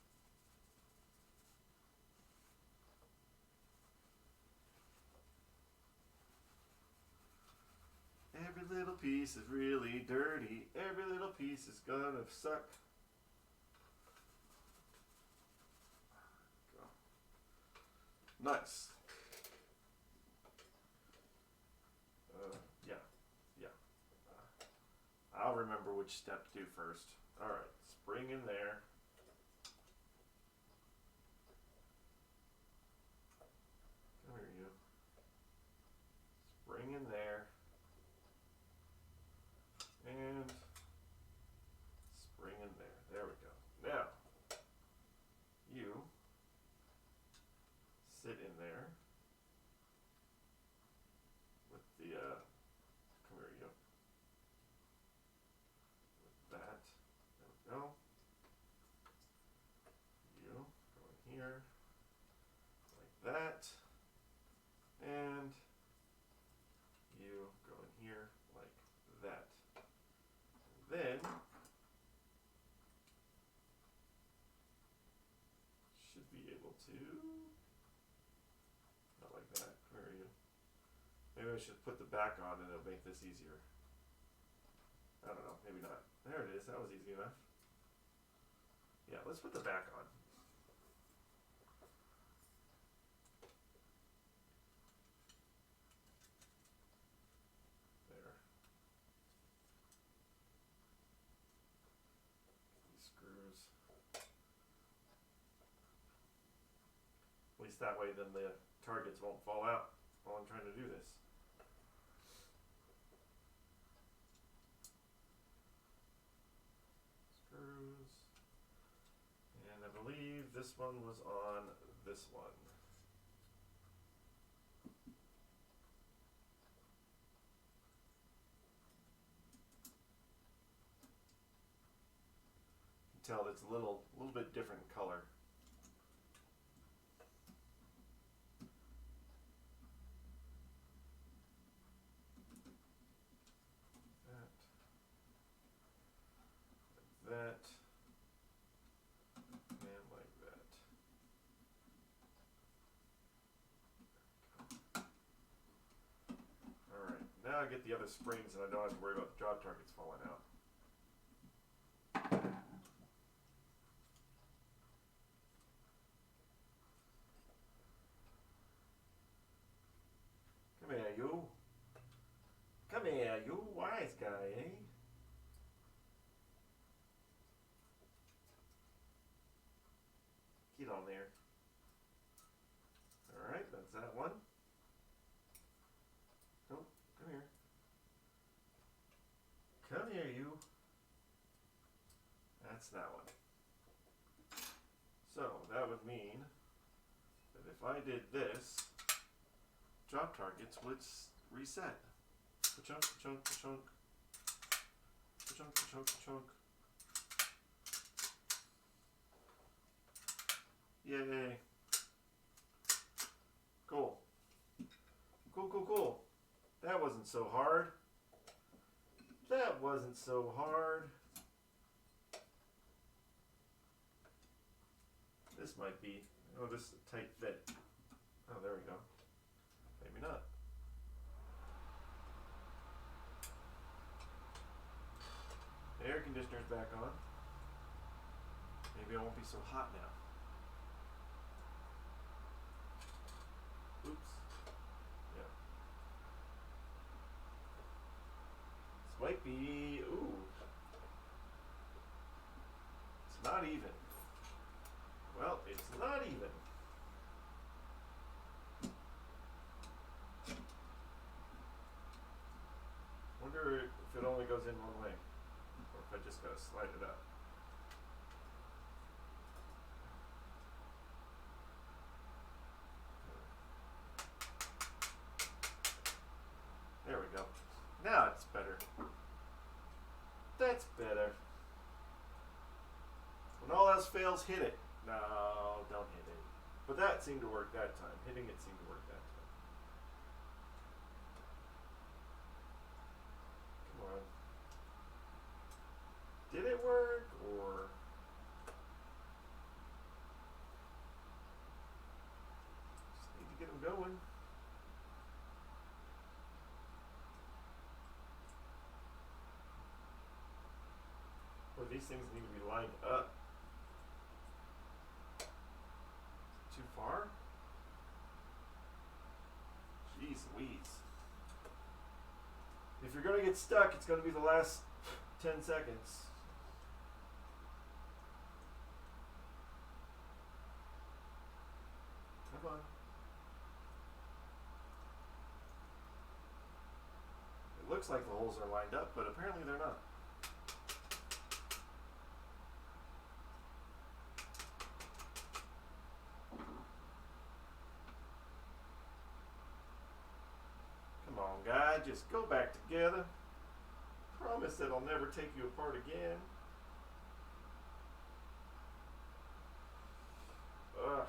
Every little piece is really dirty. Every little piece is gonna suck. Go. Nice. Yeah. I'll remember which step to do first. Alright, spring in there. Come here, you. Spring in there. And spring in there. There we go. Now, you sit in there with the, come here, you. With that. There we go. You go in here like that. And you go in here like that. Then should be able to, not like that. Where are you? Maybe I should put the back on and it'll make this easier. I don't know, maybe not. There it is, that was easy enough. Yeah, let's put the back on. At least that way then the targets won't fall out while I'm trying to do this. Screws. And I believe this one was on this one. tell that's a little bit different in color. That, and like that. Alright, now I get the other springs and I don't have to worry about the drop targets falling out. Come here, you. Come here, you wise guy, eh? Get on there. Alright, that's that one. Oh, come here. Come here, you. That's that one. So, that would mean that if I did this, drop targets would reset. Chunk, chunk, chunk. Chunk, chunk, chunk. Yay. Cool. Cool, cool, cool. That wasn't so hard. That wasn't so hard. This might be, oh, this is a tight fit. Oh, there we go. Maybe not. The air conditioner's back on. Maybe I won't be so hot now. Oops. Yeah. This might be, ooh. It's not even. Well, it's not even. Wonder if it only goes in one way, or if I just gotta slide it up. There we go. Now it's better. That's better. When all else fails, hit it. No, don't hit it. But that seemed to work that time. Hitting it seemed to work that time. Come on. Did it work, or... just need to get them going. Or these things need to be lined up. Too far? Jeez Louise. If you're going to get stuck, it's going to be the last 10 seconds. Come on. It looks like the holes are lined up, but apparently they're not. Come on, guy, just go back together. Promise that I'll never take you apart again. Ugh,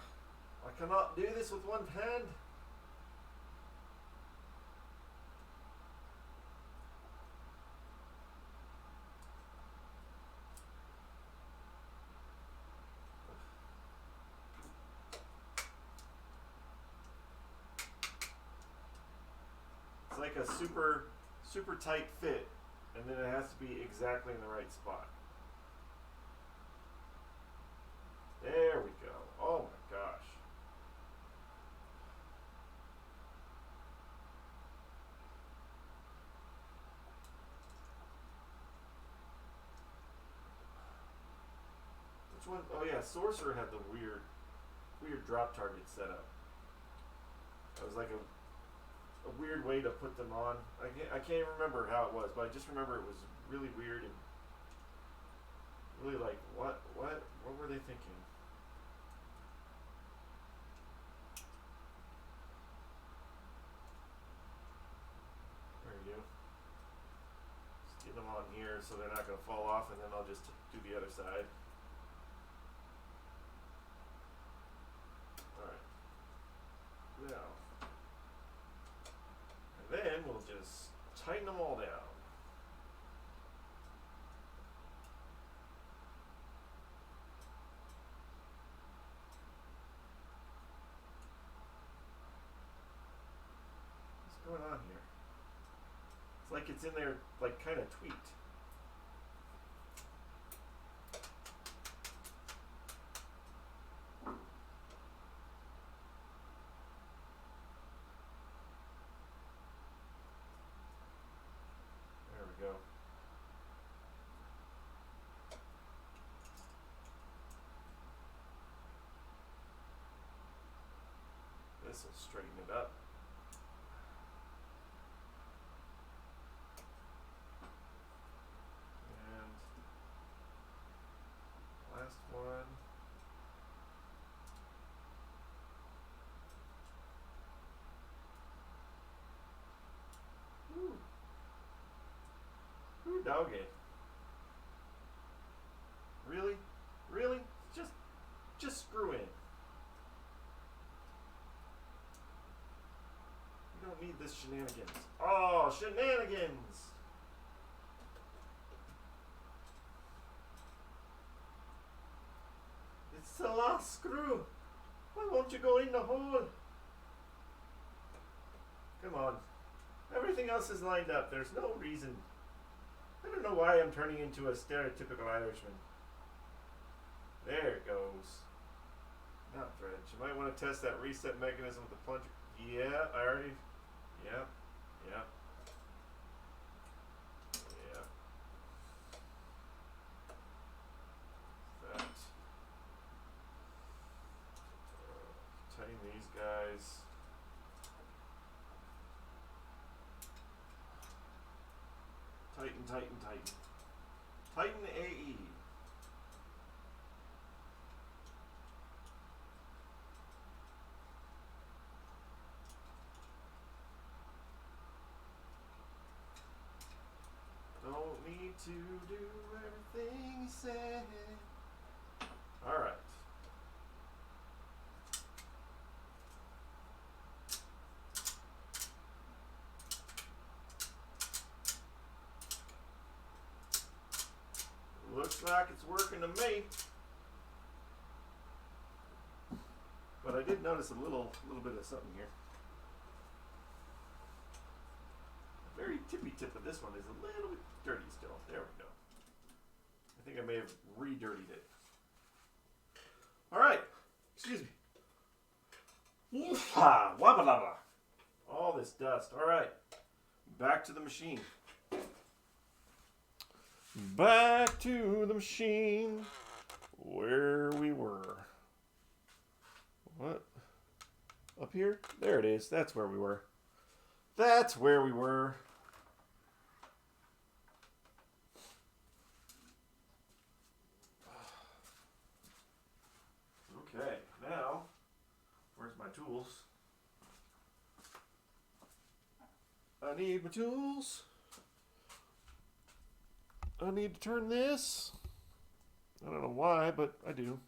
I cannot do this with one hand. It's like a super tight fit, and then it has to be exactly in the right spot. There we go. Oh my gosh. Which one? Oh yeah, Sorcerer had the weird drop target setup. It was like a weird way to put them on. I can't even remember how it was, but I just remember it was really weird and really like, what were they thinking? There you go. Just get them on here so they're not going to fall off, and then I'll just do the other side. Now, and then we'll just tighten them all down. What's going on here? It's like it's in there, like kind of tweaked. There we go. This will straighten it up. And last one. Woo. Woo, doggy. Really? Really? Just screw in. You don't need this shenanigans. Oh, shenanigans! It's the last screw. Why won't you go in the hole? Come on. Everything else is lined up. There's no reason. I don't know why I'm turning into a stereotypical Irishman. There it goes. Not French. You might want to test that reset mechanism with the plunger. Yeah, I already. Yeah. Yeah. Yeah. That. Tighten these guys. Tighten, tighten, tighten. Tighten AE. Don't need to do everything he said. All right. Looks like it's working to me. But I did notice a little bit of something here. The very tippy tip of this one is a little bit dirty still. There we go. I think I may have re-dirtied it. All right. Excuse me. All this dust. All right. Back to the machine. Back to the machine where we were. What? Up here? There it is. That's where we were. That's where we were. Okay, now, where's my tools? I need my tools. I need to turn this. I don't know why, but I do.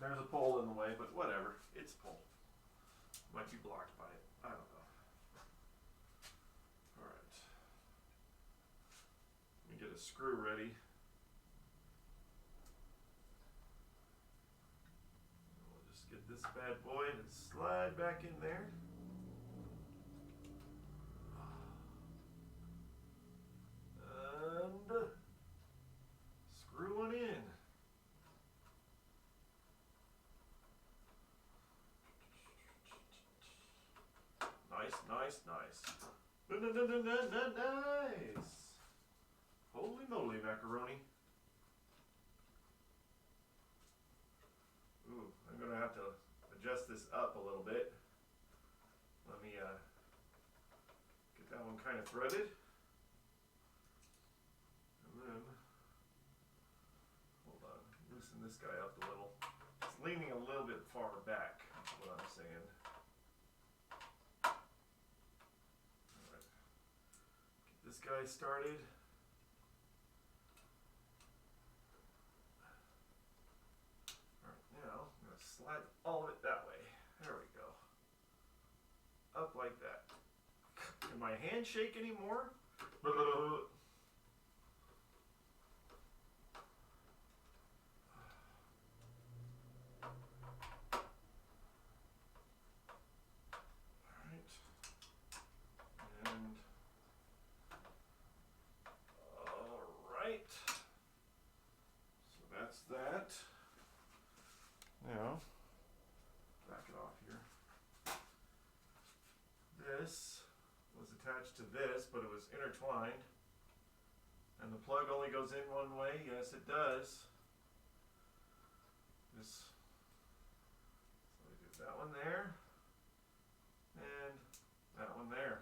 There's a pole in the way, but whatever. It's a pole. Might be blocked by it. I don't know. Alright. Let me get a screw ready. We'll just get this bad boy to slide back in there. And screw one in. Nice. Nice. Holy moly, macaroni. Ooh, I'm going to have to adjust this up a little bit. Let me get that one kind of threaded. And then, hold on, loosen this guy up a little. It's leaning a little bit far back, is what I'm saying. Alright. Get this guy started. Alright, now I'm going up like that. Can my hand shake anymore? Alright. So that's that. Now, back it off here. This was attached to this, but it was intertwined. And the plug only goes in one way. Yes, it does. This, so we do that one there. And that one there.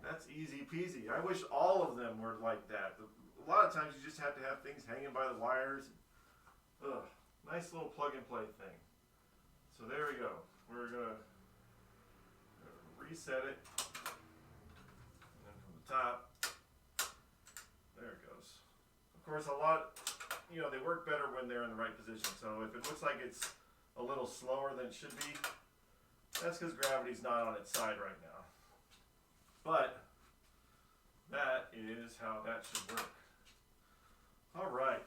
That's easy peasy. I wish all of them were like that. A lot of times you just have to have things hanging by the wires. Ugh, nice little plug and play thing. So there we go. We're gonna reset it. And then from the top, there it goes. Of course, a lot, you know, they work better when they're in the right position. So if it looks like it's a little slower than it should be, that's because gravity's not on its side right now. But that is how that should work. All right.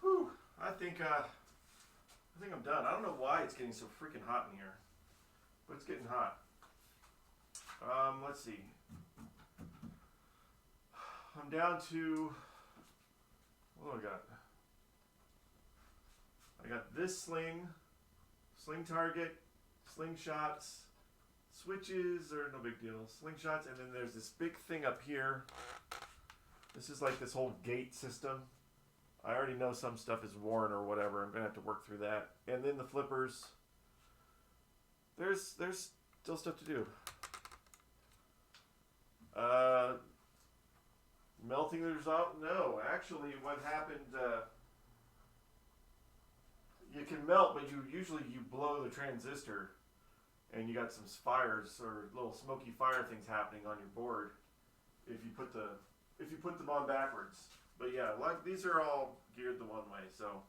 Whew. I think I'm done. I don't know why it's getting so freaking hot in here, but it's getting hot. Let's see. I'm down to, what do I got? I got this sling target, slingshots, switches are no big deal, slingshots, and then there's this big thing up here. This is like this whole gate system. I already know some stuff is worn or whatever. I'm gonna have to work through that. And then the flippers. There's still stuff to do. Melting the result? No, actually, what happened? You can melt, but usually you blow the transistor, and you got some fires or little smoky fire things happening on your board if you put them on backwards. But yeah, like these are all geared the one way. So,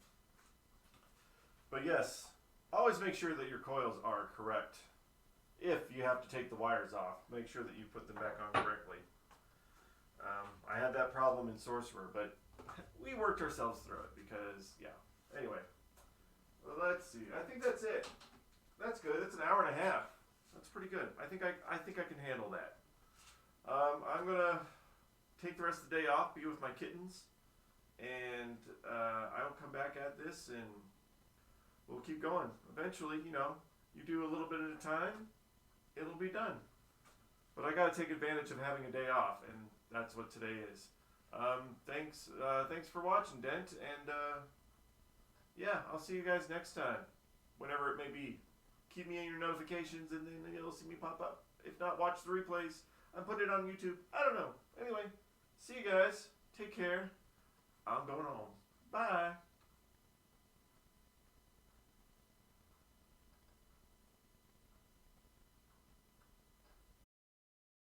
but yes, always make sure that your coils are correct. If you have to take the wires off, make sure that you put them back on correctly. I had that problem in Sorcerer, but we worked ourselves through it because, yeah. Anyway, well, let's see. I think that's it. That's good. That's an hour and a half. That's pretty good. I think I can handle that. I'm gonna take the rest of the day off, be with my kittens, and I'll come back at this and we'll keep going. Eventually, you know, you do a little bit at a time, it'll be done. But I gotta take advantage of having a day off, and that's what today is. Thanks for watching, Dent, and yeah, I'll see you guys next time, whenever it may be. Keep me in your notifications, and then you'll see me pop up. If not, watch the replays. I'm putting it on YouTube. I don't know. Anyway, see you guys. Take care.